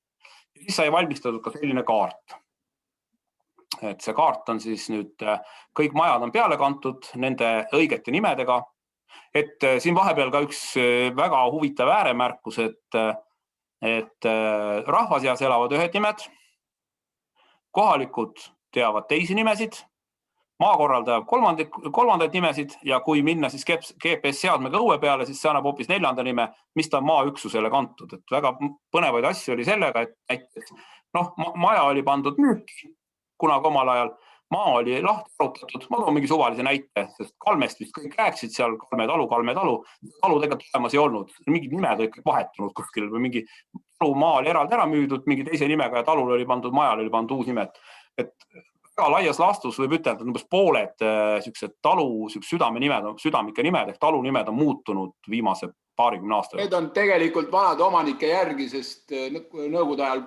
Siis sai valmistatud ka selline kaart. Et see kaart on siis nüüd, kõik majad on peale kantud nende õigete nimedega. Et siin vahepeal ka üks väga huvitav ääremärkus, et rahva seas elavad ühed nimed, kohalikud teavad teisi nimesid, maakorraldaja kolmandaid nimesid ja kui minna siis GPS-seadmega õue peale, siis see annab hoopis neljanda nime, mis ta on maaüksusele kantud. Et väga põnevaid asju oli sellega, et näiteks maja oli pandud müüki kunagi omal ajal, maa oli lahti arutatud, ma toon mingi suvalise näite, sest Kalmest vist kõik rääksid seal, Kalme talu, talu tegelikult olemas ei olnud, mingid nimed olid vahetunud kuskil või mingi talu maa oli eraldi ära müüdud mingi teise nimega ja talul oli pandud, majal oli pandud uus nimed. Et väga laias laastus võib ütelda, et umbes pooled talu südamike nimed ehk talu nimed on muutunud viimase paarikümne aasta.
Need on tegelikult vanade omanike järgi, sest nõukogude ajal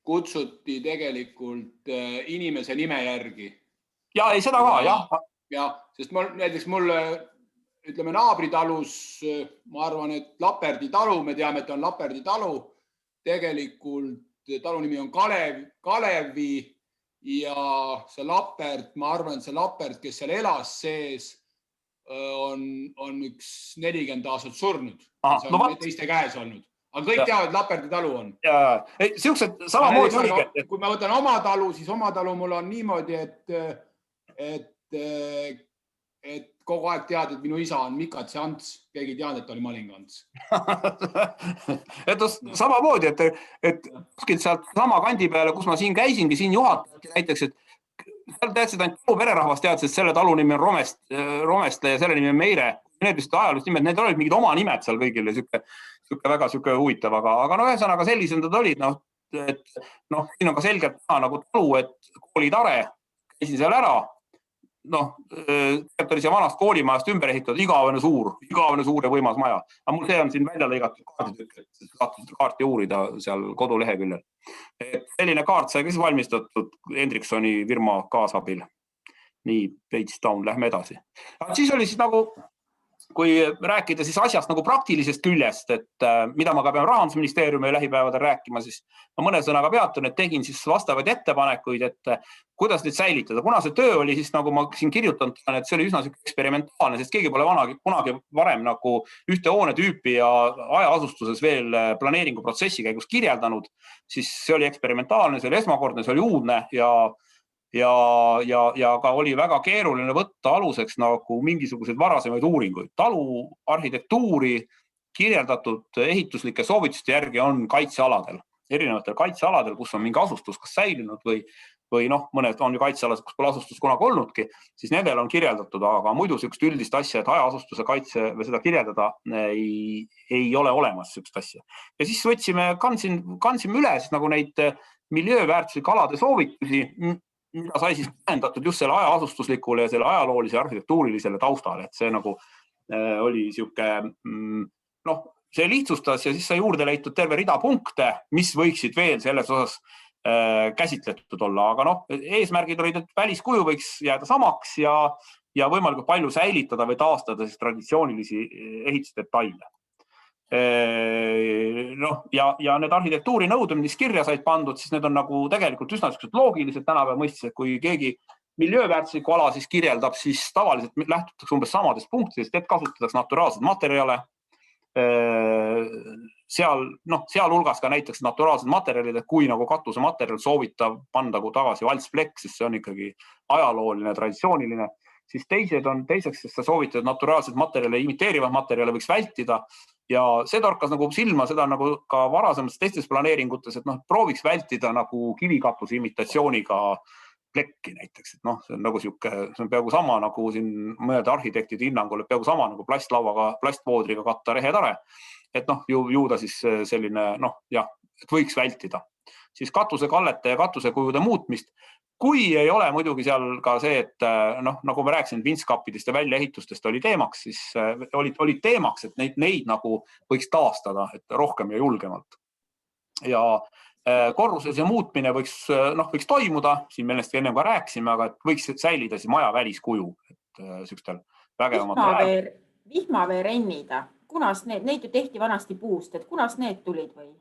kutsuti tegelikult inimese nime järgi.
Ja ei seda ka, jah.
Ja, sest näiteks mul, ütleme naabritalus, ma arvan, et Laperdi talu, me teame, et on Laperdi talu, tegelikult talu nimi on Kalevi ja see Laperd, ma arvan, et see Laperd, kes seal elas sees, on üks 40 aastat surnud. See on teiste käes olnud. Aga kõik teavad, et Laperdi talu on.
Siuksed samamoodi oligi.
Kui ma võtan oma talu, siis oma talu mul on niimoodi, et kogu aeg tead, et minu isa on Mikatsi Ants. Keegi ei teadnud, et oli Malinga Ants.
Et samamoodi, et kuskilt sealt sama kandi peale, kus ma siin käisingi, siin juhatati näiteks, et seal teadsid ainult talu pererahvast teadsid, et selle talu nimi on Romestle ja selle nimi on Meire. Need vist ajalust nimed, need olid mingid oma nimed seal kõigile, väga huvitav, aga ühesõnaga sellised nad olid, siin on ka selgelt nagu talu, et kooli tare, käisin seal ära, oli see vanast koolimajast ümber ehitatud igavene suur ja võimas maja, aga mul see on siin välja lõigatud kaarditükk, et saate kaarti uurida seal koduleheküljel. Selline kaart sai siis valmistatud Hendriksoni firma kaasabil. Nii, Page Town, lähme edasi. Siis oli siis nagu kui rääkida siis asjast nagu praktilisest küljest, et mida ma ka pean Rahandusministeeriumi lähipäevadel rääkima, siis ma mõne sõnaga peatun, et tegin siis vastavaid ettepanekuid, et kuidas neid säilitada. Kuna see töö oli siis, nagu ma siin kirjutanud, et see oli üsna eksperimentaalne, sest keegi pole kunagi varem nagu ühte hoonetüüpi ja ajaasustuses veel planeeringuprotsessi käigus kirjeldanud, siis see oli eksperimentaalne, see oli esmakordne, see oli uudne ja ka oli väga keeruline võtta aluseks nagu mingisuguseid varasemaid uuringuid. Talu arhitektuuri kirjeldatud ehituslike soovituste järgi on kaitsealadel, erinevatel kaitsealadel, kus on mingi asustus kas säilinud või mõned on ju kaitsealad, kus pole asustus kunagi olnudki, siis nendel on kirjeldatud, aga muidu sellist üldist asja, et hajaasustuse kaitse või seda kirjeldada ei ole olemas sellist asja. Ja siis kandsime üle siis nagu neid miljööväärtuslike alade soovitusi, mida sai siis tähendatud just selle ajasustuslikule ja selle ajaloolise arhitektuurilisele taustale, et see nagu oli siuke, see lihtsustas ja siis sai juurde leitud terve rida punkte, mis võiksid veel selles osas käsitletud olla, aga eesmärgid olid, et väliskuju võiks jääda samaks ja võimalikult palju säilitada või taastada siis traditsioonilisi ehitusdetaile. ja need arhitektuuri nõuded, mis kirja said pandud, siis need on nagu tegelikult üsna loogilised tänapäeva mõistes, kui keegi miljööväärtuslikku ala siis kirjeldab, siis tavaliselt lähtutakse umbes samadest punktidest, et kasutatakse naturaalseid materjale. Sealhulgas ka näiteks naturaalsed materjalid, et kui nagu katusematerjal soovitab panna tagasi valtsplekk, sest see on ikkagi ajalooline, traditsiooniline, siis teiseks, sest sa soovitad naturaalseid materjale, imiteerivad materjale võiks vältida. Ja see torkas nagu silma, seda nagu ka varasemast teistes planeeringutes, et prooviks vältida nagu kivikatuse imitatsiooniga plekki näiteks. Et see on nagu see on peaaegu sama nagu siin mõnede arhitektide hinnangul, et peaaegu sama nagu plastvoodriga katta rehetare. Et juuda siis selline, et võiks vältida. Siis katusekallete ja katusekujude muutmist. Kui ei ole muidugi seal ka see, et nagu ma rääkisin, vintskappidest ja väljaehitustest oli teemaks, siis olid teemaks, et neid nagu võiks taastada, et rohkem ja julgemalt. Ja korruses ja muutmine võiks toimuda, siin millest enne ka rääkisime, aga et võiks säilida siis maja väliskuju. Sellistel vägevamatel
vihmaveerennida, kunas neid ju tehti vanasti puust, et kunas need tulid või?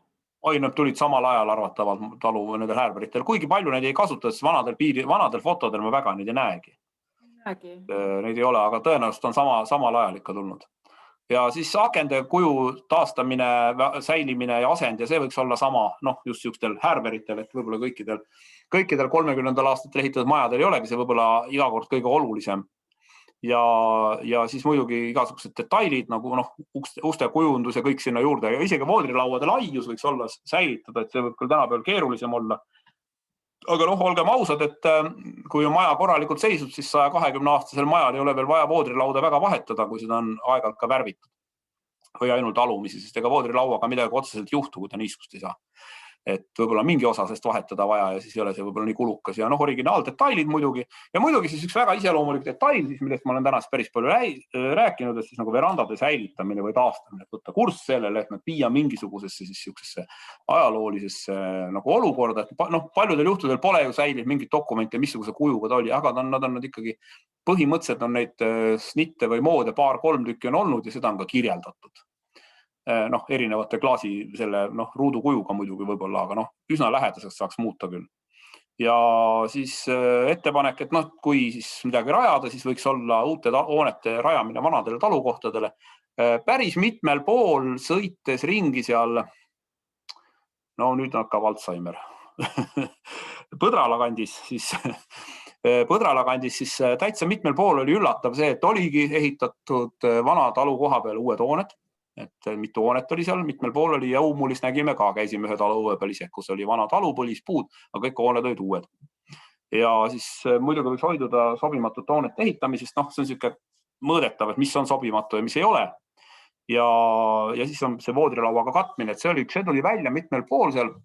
Oi, nad tulid samal ajal arvatavalt talu nendel häärberitel. Kuigi palju neid ei kasuta, sest vanadel fotodel ma väga neid ei näegi. Neid ei ole, aga tõenäoliselt on samal ajal ikka tulnud. Ja siis akende kuju taastamine, säilimine ja asend ja see võiks olla sama, just sellistel häärberitel, et võib-olla kõikidel 30. aastatel ehitatud majadel ei olegi see võib-olla iga kord kõige olulisem. Ja siis muidugi igasugused detailid nagu uste kujundus ja kõik sinna juurde ja isegi voodrilauade laius võiks olla säilitada, et see võib küll tänapäeval keerulisem olla. Aga olgem ausad, et kui on maja korralikult seisud, siis 120-aastasel majal ei ole veel vaja voodrilauda väga vahetada, kui seda on aeg-ajalt ka värvitud. Või ainult alumisi, sest ega voodrilauaga midagi otseselt juhtu, kui ta niiskust ei saa. Et võib-olla mingi osa sest vahetada vaja ja siis ei ole see võib-olla nii kulukas ja originaaldetailid muidugi. Ja muidugi siis üks väga iseloomulik detail, millest ma olen tänast päris palju rääkinud, et siis nagu verandade säilitamine või taastamine, et võtta kurss sellele, et nad viia mingisugusesse siis sellisesse ajaloolisesse nagu olukorda, et paljudel juhtudel pole ju säilinud mingit dokumente, missuguse kujuga ta oli, aga nad on ikkagi põhimõtteliselt on neid snitte või moode 2-3 tükki on olnud ja seda on ka kirjeldatud. Erinevate klaasi selle ruudukujuga muidugi võib-olla, aga üsna lähedaseks saaks muuta küll. Ja siis ettepanek, et kui siis midagi rajada, siis võiks olla uute hoonete rajamine vanadele talukohtadele. Päris mitmel pool sõites ringi seal, nüüd hakkab Alzheimer, Põdrala kandis siis täitsa mitmel pool oli üllatav see, et oligi ehitatud vana talu koha peal uued hooned. Et mitu hoonet oli seal, mitmel pool oli ja Uumulis nägime ka, käisime ühe talu õue peal ise, kus oli vana talu, põlispuud, aga kõik hooned olid uued. Ja siis muidugi võiks hoiduda sobimatut hoonete ehitamisest, see on selline mõõdetav, et mis on sobimatu ja mis ei ole. Ja siis on see voodrilauaga katmine, et see tuli välja mitmel pool seal,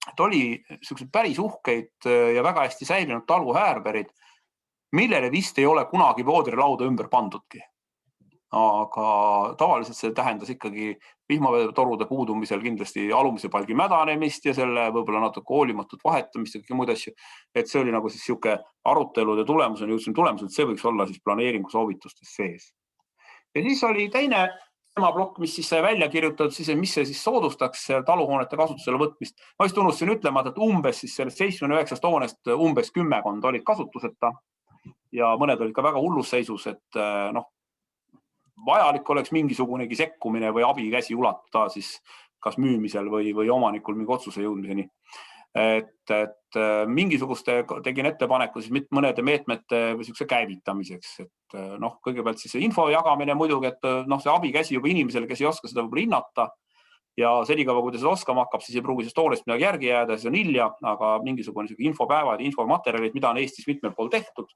et oli sellised päris uhkeid ja väga hästi säilinud talu häärberid, millele vist ei ole kunagi voodrilauda ümber pandudki. Aga tavaliselt see tähendas ikkagi vihmatorude puudumisel kindlasti alumise palgi mädanemist ja selle võib-olla natuke hoolimatut vahetamist ja kõike muid asju. Et see oli nagu siis siuke arutelude tulemusena, et see võiks olla siis planeeringu soovitustes sees. Ja siis oli teine teemaplokk, mis siis sai välja kirjutatud, siis mis see siis soodustaks taluhoonete kasutusele võtmist. Ma just unustasin ütlemata, et umbes siis sellest 79 hoonest umbes 10 olid kasutuseta ja mõned olid ka väga hullus seisus, et vajalik oleks mingisugunegi sekkumine või abikäsi ulatada siis kas müümisel või omanikul mingi otsuse jõudmiseni. Et mingisuguste tegin ettepaneku siis mõnede meetmete või sellise käivitamiseks. Et kõigepealt siis info jagamine muidugi, et see abikäsi juba inimesele, kes ei oska seda võib-olla hinnata ja senikaua, kui ta seda oskama hakkab, siis ei pruugi see toorest midagi järgi jääda, siis on hilja, aga mingisugune infopäevad ja infomaterjalid, mida on Eestis mitmel pool tehtud,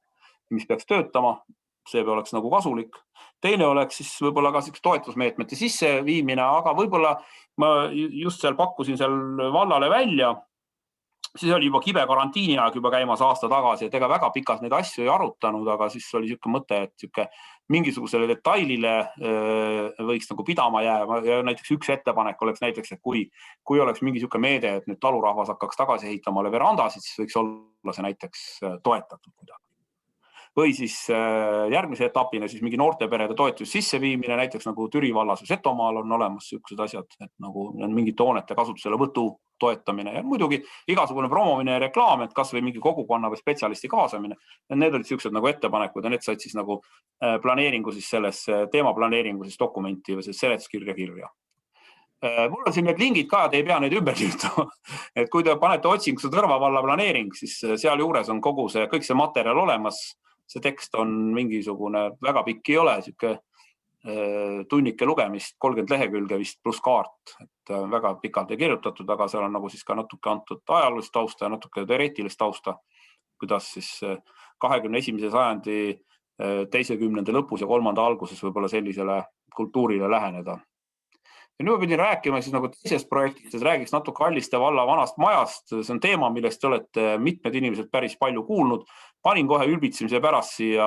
mis peaks töötama, see oleks nagu kasulik. Teine oleks siis võib-olla ka toetusmeetmete sisseviimine, aga võib-olla ma just seal pakkusin seal vallale välja, siis oli juba kibe karantiini aeg juba käimas aasta tagasi, et ega väga pikalt neid asju ei arutanud, aga siis oli siuke mõte, et mingisugusele detailile võiks nagu pidama jääma ja näiteks üks ettepanek oleks näiteks, et kui oleks mingi siuke meede, et nüüd talurahvas hakkaks tagasi ehitama verandasid, siis võiks olla see näiteks toetatud kuidagi. või siis järgmise etapina siis mingi noorteperede toetus sisseviimine, näiteks nagu Türi vallas või Setomaal on olemas sellised asjad, et nagu mingite hoonete kasutuselevõtu toetamine ja muidugi igasugune promomine ja reklaam, et kas või mingi kogukonna või spetsialisti kaasamine. Need olid sellised nagu ettepanekud ja need said siis nagu planeeringu siis selles teemaplaneeringu siis dokumenti või seletuskirja kirja. Mul on siin need lingid ka, te ei pea neid ümber kirjutama. Et kui te panete otsingusse Tõrva valla planeering, siis seal juures on kogu see, kõik see materjal olemas. See tekst on mingisugune, väga pikk ei ole, siuke tunnike lugemist, 30 lehekülge vist pluss kaart. Et väga pikalt ei kirjutatud, aga seal on nagu siis ka natuke antud ajaloolist tausta ja natuke teoreetilist tausta, kuidas siis 21. sajandi teise kümnende lõpus ja kolmanda alguses võib-olla sellisele kultuurile läheneda. Ja nüüd ma pidin rääkima siis nagu teisest projektist, et räägiks natuke Halliste valla vanast majast. See on teema, millest te olete mitmed inimesed päris palju kuulnud. Panin kohe ülbitsemise pärast siia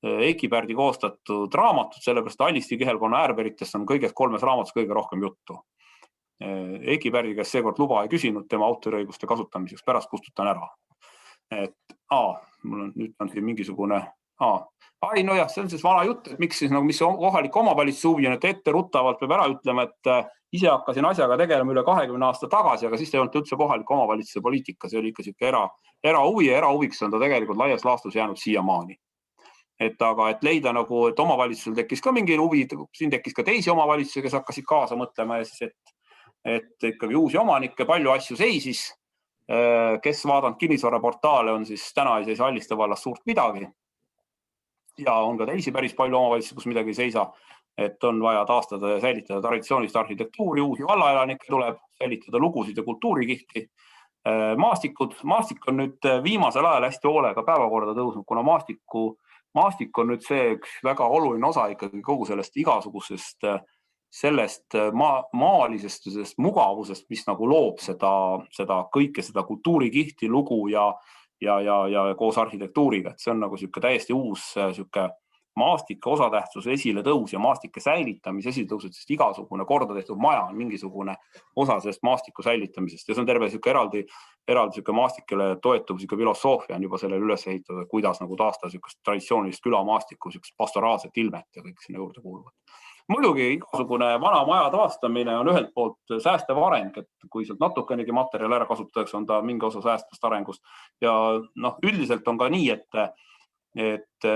Eiki Pärdi koostatud raamatut, sellepärast Hallisti kihelkonna äärberitest on kõigest 3 raamatus kõige rohkem juttu. Eiki Pärdi käest seekord luba ei küsinud tema autoriõiguste kasutamiseks, pärast kustutan ära. Et mul on nüüd on siin mingisugune no jah, see on siis vana jutt, et miks siis nagu, mis kohalik omavalitsus huvi on, et etteruttavalt peab ära ütlema, et ise hakkasin asjaga tegelema üle 20 aasta tagasi, aga siis ei olnud üldse kohaliku omavalitsuse poliitika, see oli ikka siuke erahuvi ja erahuviks on ta tegelikult laias laastus jäänud siiamaani. Aga et leida nagu, et omavalitsusel tekkis ka mingi huvi, siin tekkis ka teisi omavalitsusi, kes hakkasid kaasa mõtlema ja siis, et ikkagi uusi omanikke, palju asju seisis, kes vaadanud kinnisvaraportaale on siis täna ei seisa Halliste vallas suurt midagi. Ja on ka teisi päris palju omavalitsusi, kus midagi ei seisa, et on vaja taastada ja säilitada traditsioonist arhitektuuri, uusi vallaelanikke tuleb, säilitada lugusid ja kultuurikihti. Maastik on nüüd viimasel ajal hästi hoolega päevakorda tõusnud, kuna maastik on nüüd see üks väga oluline osa ikkagi kogu sellest igasugusest sellest maalisest mugavusest, mis nagu loob seda kõike, seda kultuurikihti, lugu ja koos arhitektuuriga, et see on nagu siuke täiesti uus siuke maastike osatähtsuse esiletõus ja maastike säilitamise esiletõus, sest igasugune korda tehtud maja on mingisugune osa sellest maastiku säilitamisest ja see on terve siuke eraldi siuke maastikele toetuv siuke filosoofia on juba sellele üles ehitada, kuidas nagu taastada siukest traditsioonilist külamaastikku, siukest pastoraalset ilmet ja kõik sinna juurde kuuluvad. Muidugi igasugune vana maja taastamine on ühelt poolt säästev areng, et kui sealt natukenegi materjali ära kasutatakse, on ta mingi osa säästvast arengust. Ja üldiselt on ka nii, et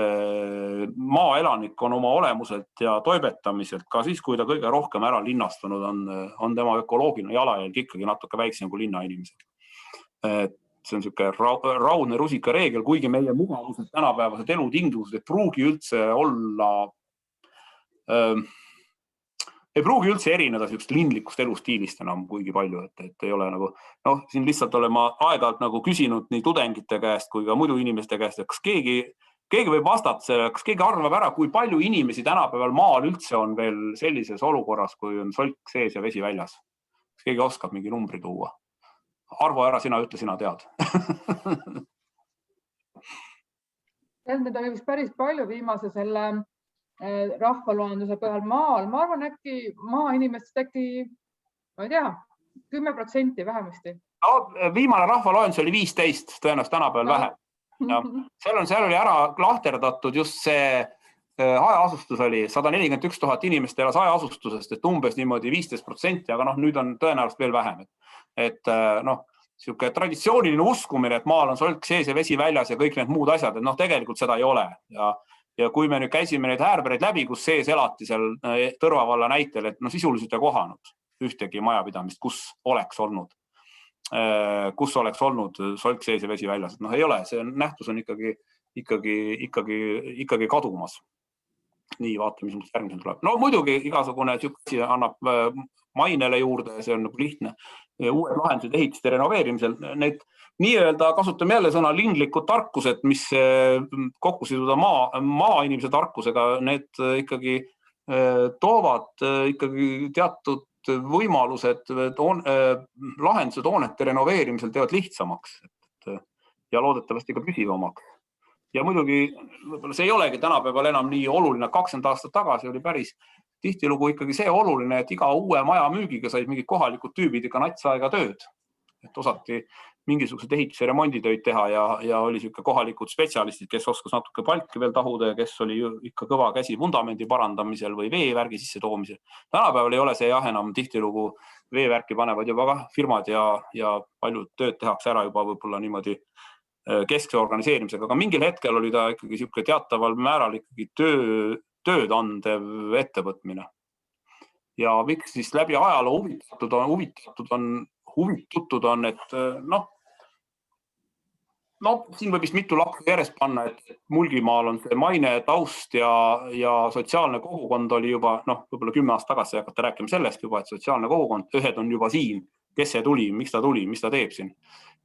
maaelanik on oma olemuselt ja toibetamiselt ka siis, kui ta kõige rohkem ära linnastunud on tema ökoloogiline jalajälg ikkagi natuke väiksem kui linnainimesed. See on siuke raudne rusika reegel, kuigi meie mugavused, tänapäevased elutingimused ei pruugi üldse olla ei pruugi üldse erineda siukest linlikust elustiilist enam kuigi palju, et ei ole nagu, siin lihtsalt olen ma aeg-ajalt nagu küsinud nii tudengite käest kui ka muidu inimeste käest, et kas keegi võib vastata, kas keegi arvab ära, kui palju inimesi tänapäeval maal üldse on veel sellises olukorras, kui on solk sees ja vesi väljas. Kas keegi oskab mingi numbri tuua? Arvo ära, sina ütle, sina tead.
Need oli vist päris palju viimase selle rahvaloenduse põhjal maal. Ma arvan, äkki maainimestest ma ei tea, 10% vähemasti.
Viimane rahvaloendus oli 15, tõenäoliselt tänapäeval vähem. Seal oli ära lahterdatud just see hajaasustus oli 141 000 inimest elas hajaasustusest, et umbes niimoodi 15%, aga nüüd on tõenäoliselt veel vähem. Et siuke traditsiooniline uskumine, et maal on solk sees ja vesi väljas ja kõik need muud asjad, et tegelikult seda ei ole. Ja kui me nüüd käisime neid äärbereid läbi, kus sees elati seal Tõrva valla näitel, et sisuliselt ei kohanud ühtegi majapidamist, kus oleks olnud solk sees ja vesi väljas. Ei ole, see nähtus on ikkagi kadumas. Nii, vaatame, mis järgmisel tuleb. Muidugi igasugune süksi annab mainele juurde, see on nagu lihtne. Uued lahendused ehitiste renoveerimisel. Need nii-öelda kasutame jälle sõna linglikud tarkused, mis kokku siduda maainimese tarkusega, need ikkagi toovad ikkagi teatud võimalused, lahendused hoonete renoveerimisel teevad lihtsamaks ja loodetavasti ka püsivamaks. Ja muidugi see ei olegi tänapäeval enam nii oluline, 20 aastat tagasi oli päris tihtilugu ikkagi see oluline, et iga uue maja müügiga said mingid kohalikud tüübid ikka natsaega tööd. et osati mingisugused ehitus- ja remonditöid teha ja oli siuke kohalikud spetsialistid, kes oskas natuke palki veel tahuda ja kes oli ikka kõva käsi vundamendi parandamisel või veevärgi sisse toomisel. Tänapäeval ei ole see jah enam tihtilugu veevärki panevad juba ka firmad ja paljud tööd tehakse ära juba võib-olla niimoodi keskse organiseerimisega, aga mingil hetkel oli ta ikkagi siuke teataval määral ikkagi tööd andev ettevõtmine. Ja miks siis läbi ajaloo huvitatud on, et siin võib vist mitu lakku järjest panna, et Mulgimaal on see maine, taust ja sotsiaalne kogukond oli juba, võib-olla 10 aastat tagasi hakata rääkima sellest juba, et sotsiaalne kogukond, ühed on juba siin, kes see tuli, mis ta teeb siin.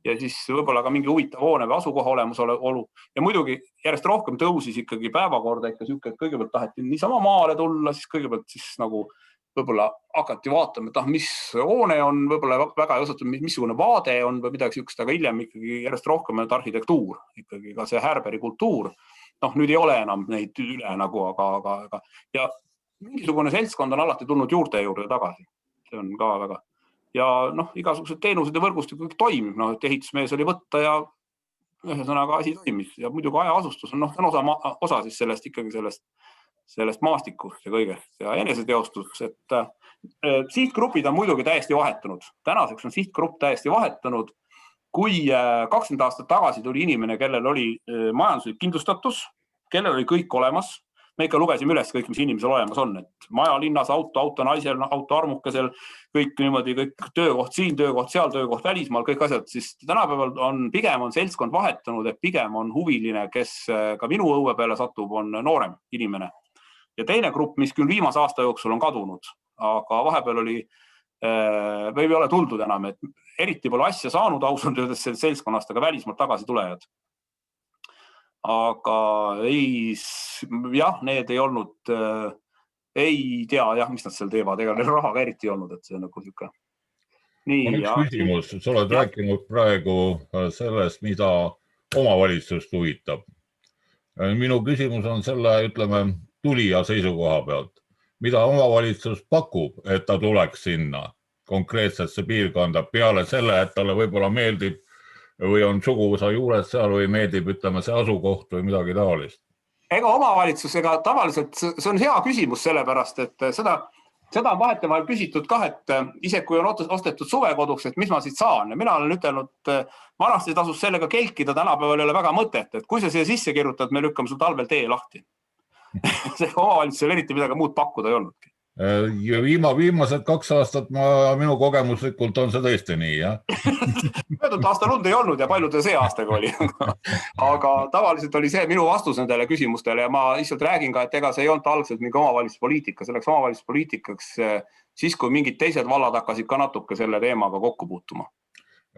Ja siis võib-olla ka mingi huvitav hoone või asukoha olemasolu. Ja muidugi järjest rohkem tõusis ikkagi päevakorda ikka siuke, et kõigepealt taheti niisama maale tulla, siis kõigepealt siis nagu võib-olla hakati vaatama, et mis hoone on, võib-olla väga ei osatud, missugune vaade on või midagi siukest, aga hiljem ikkagi järjest rohkem on arhitektuur, ikkagi ka see Härberi kultuur. Nüüd ei ole enam neid üle nagu, aga ja mingisugune seltskond on alati tulnud juurde tagasi. See on ka väga. Ja igasugused teenused ja võrgustikud toimib, et ehitusmees oli võtta ja ühesõnaga asi toimis ja muidugi ajaasustus on, see on osa siis sellest ikkagi sellest maastikust ja kõigest ja eneseteostus, et sihtgrupid on muidugi täiesti vahetunud. Tänaseks on sihtgrupp täiesti vahetunud. Kui 20 aastat tagasi tuli inimene, kellel oli majanduslik kindlustatus, kellel oli kõik olemas, me ikka lugesime üles kõik, mis inimesel olemas on, et maja linnas, auto naisel, auto armukesel, kõik niimoodi, kõik töökoht siin, töökoht seal, töökoht välismaal, kõik asjad, siis tänapäeval pigem on seltskond vahetunud, et pigem on huviline, kes ka minu õue peale satub, on noorem inimene. Ja teine grupp, mis küll viimase aasta jooksul on kadunud, aga vahepeal oli, või ei ole tuldud enam, et eriti pole asja saanud ausalt öeldes seltskonnast, aga välismaalt tagasi tulejad. Aga need ei olnud, ei tea, mis nad seal teevad, ega neil rahaga eriti ei olnud, et see on nagu siuke.
On üks küsimus, sa oled rääkinud praegu sellest, mida omavalitsust huvitab. Minu küsimus on selle, ütleme, tulija seisukoha pealt. Mida omavalitsus pakub, et ta tuleks sinna konkreetsesse piirkonda peale selle, et talle võib-olla meeldib või on suguvõsa juures seal või meeldib, ütleme, see asukoht või midagi taolist?
Ega omavalitsusega tavaliselt, see on hea küsimus sellepärast, et seda on vahetevahel küsitud ka, et ise kui on ostetud suvekoduks, et mis ma siit saan. Ja mina olen ütelnud, vanasti tasus sellega kelkida, tänapäeval ei ole väga mõtet, et kui sa siia sisse kirjutad, me lükkame sul talvel tee lahti. See omavalitsusel eriti midagi muud pakkuda ei olnudki.
Ja viimased 2 aastat minu kogemuslikult on see tõesti nii, jah?
Möödunud aasta lund ei olnud ja paljude see aastaga oli. Aga tavaliselt oli see minu vastus nendele küsimustele ja ma lihtsalt räägin ka, et ega see ei olnud algselt mingi omavalitsuspoliitika. Selleks omavalitsuspoliitikaks siis, kui mingid teised vallad hakkasid ka natuke selle teemaga kokku puutuma.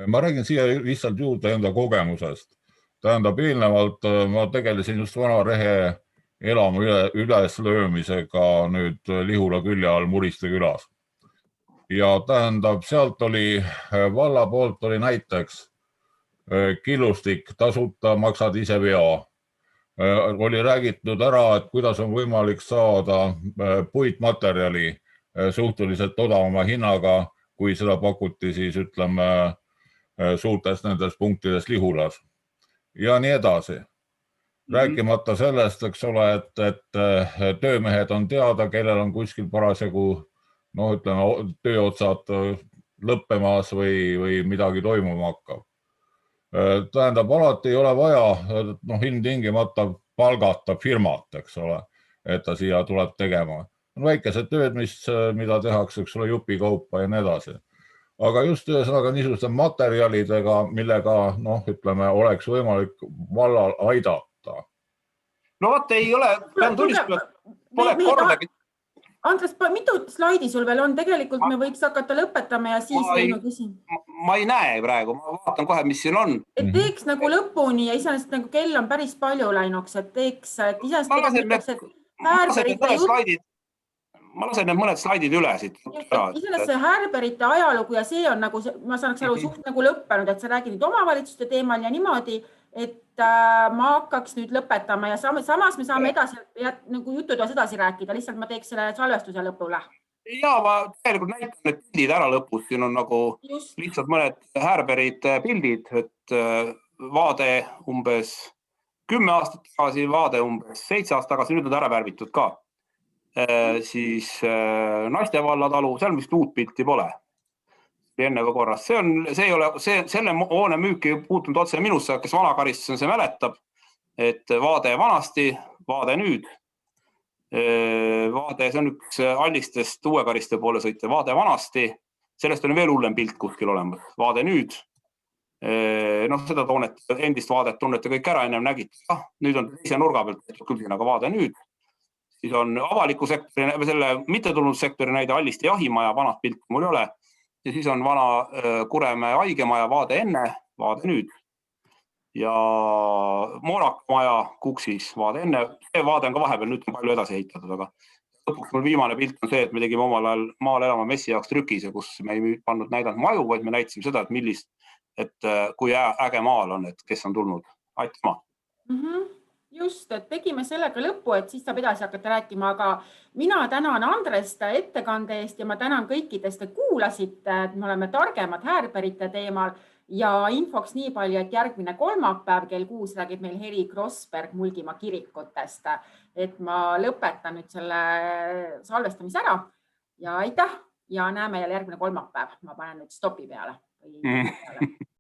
Ma räägin siia lihtsalt juurde enda kogemusest. Tähendab, eelnevalt ma tegelesin just Vana-Rehe elamu üleslöömisega nüüd Lihula külje all Muriste külas. Ja tähendab, sealt oli valla poolt oli näiteks killustik, tasuta, maksad ise vea. Oli räägitud ära, et kuidas on võimalik saada puitmaterjali suhteliselt odavama hinnaga, kui seda pakuti siis, ütleme, suurtes nendes punktides Lihulas. Ja nii edasi. Rääkimata sellest, eks ole, et töömehed on teada, kellel on kuskil parasjagu, ütleme, tööotsad lõppemas või midagi toimuma hakkab. Tähendab, alati ei ole vaja ilmtingimata palgata firmat, eks ole, et ta siia tuleb tegema. On väikesed tööd, mida tehakse, eks ole, jupikaupa ja nii edasi. Aga just ühesõnaga niisuguste materjalidega, millega, ütleme, oleks võimalik vallal aidata.
No vaat ei ole, pean tulistama, pole kordagi.
Andres, mitu slaidi sul veel on? Tegelikult me võiks hakata lõpetama ja siis võime küsin.
Ma ei näe praegu, ma vaatan kohe, mis siin on.
Et teeks nagu lõpuni ja iseenesest nagu kell on päris palju läinuks, et teeks, et iseenesest
ma lasen need mõned slaidid üle siit.
Iseenesest see Härberite ajalugu ja see on nagu, ma saanaks aru, suht nagu lõppenud, et sa räägid nüüd omavalitsuste teemal ja niimoodi, et ma hakkaks nüüd lõpetama ja samas me saame edasi, nagu jututoas edasi rääkida, lihtsalt ma teeks selle salvestuse lõpule.
Ja ma tegelikult näitan need pildid ära lõpus, siin on nagu
Just.
lihtsalt mõned Härberid pildid, et vaade umbes 10 aastat tagasi, vaade umbes 7 aastat tagasi, nüüd on ära värvitud ka. Siis Naistevalla talu, seal vist uut pilti pole. Enne ka korras. Selle hoone müüki puutunud otse minusse, kes vanakaristus on, see mäletab, et vaade vanasti, vaade nüüd. Vaade, see on üks Allistest Uue Kariste poole sõite, vaade vanasti, sellest on veel hullem pilt kuskil olemas, vaade nüüd. Seda endist vaadet tunnete kõik ära, ennem nägite, nüüd on teise nurga pealt tehtud küll siin, aga vaade nüüd. Siis on avaliku sektori, selle mittetulundussektori näide Alliste jahimaja, vanad pilt mul ei ole. Ja siis on vana Kuremäe haigemaja, vaade enne, vaade nüüd. Ja Moonakamaja Kuksis, vaade enne. See vaade on ka vahepeal, nüüd on palju edasi ehitatud, aga lõpuks mul viimane pilt on see, et me tegime omal ajal maal elama messi jaoks trükise, kus me ei pannud näidanud maju, vaid me näitasime seda, et kui äge maal on, et kes on tulnud. Aitüma.
Just, et tegime sellega lõppu, et siis saab edasi hakata rääkima, aga mina tänan Andrest ettekande eest ja ma tänan kõikidest, et kuulasite, et me oleme targemad Härberite teemal ja infoks nii palju, et järgmine kolmapäev kell 6 räägib meil Heli Krossberg Mulgimaa kirikutest, et ma lõpetan nüüd selle salvestamise ära ja aitäh ja näeme jälle järgmine kolmapäev. Ma panen nüüd stopi peale.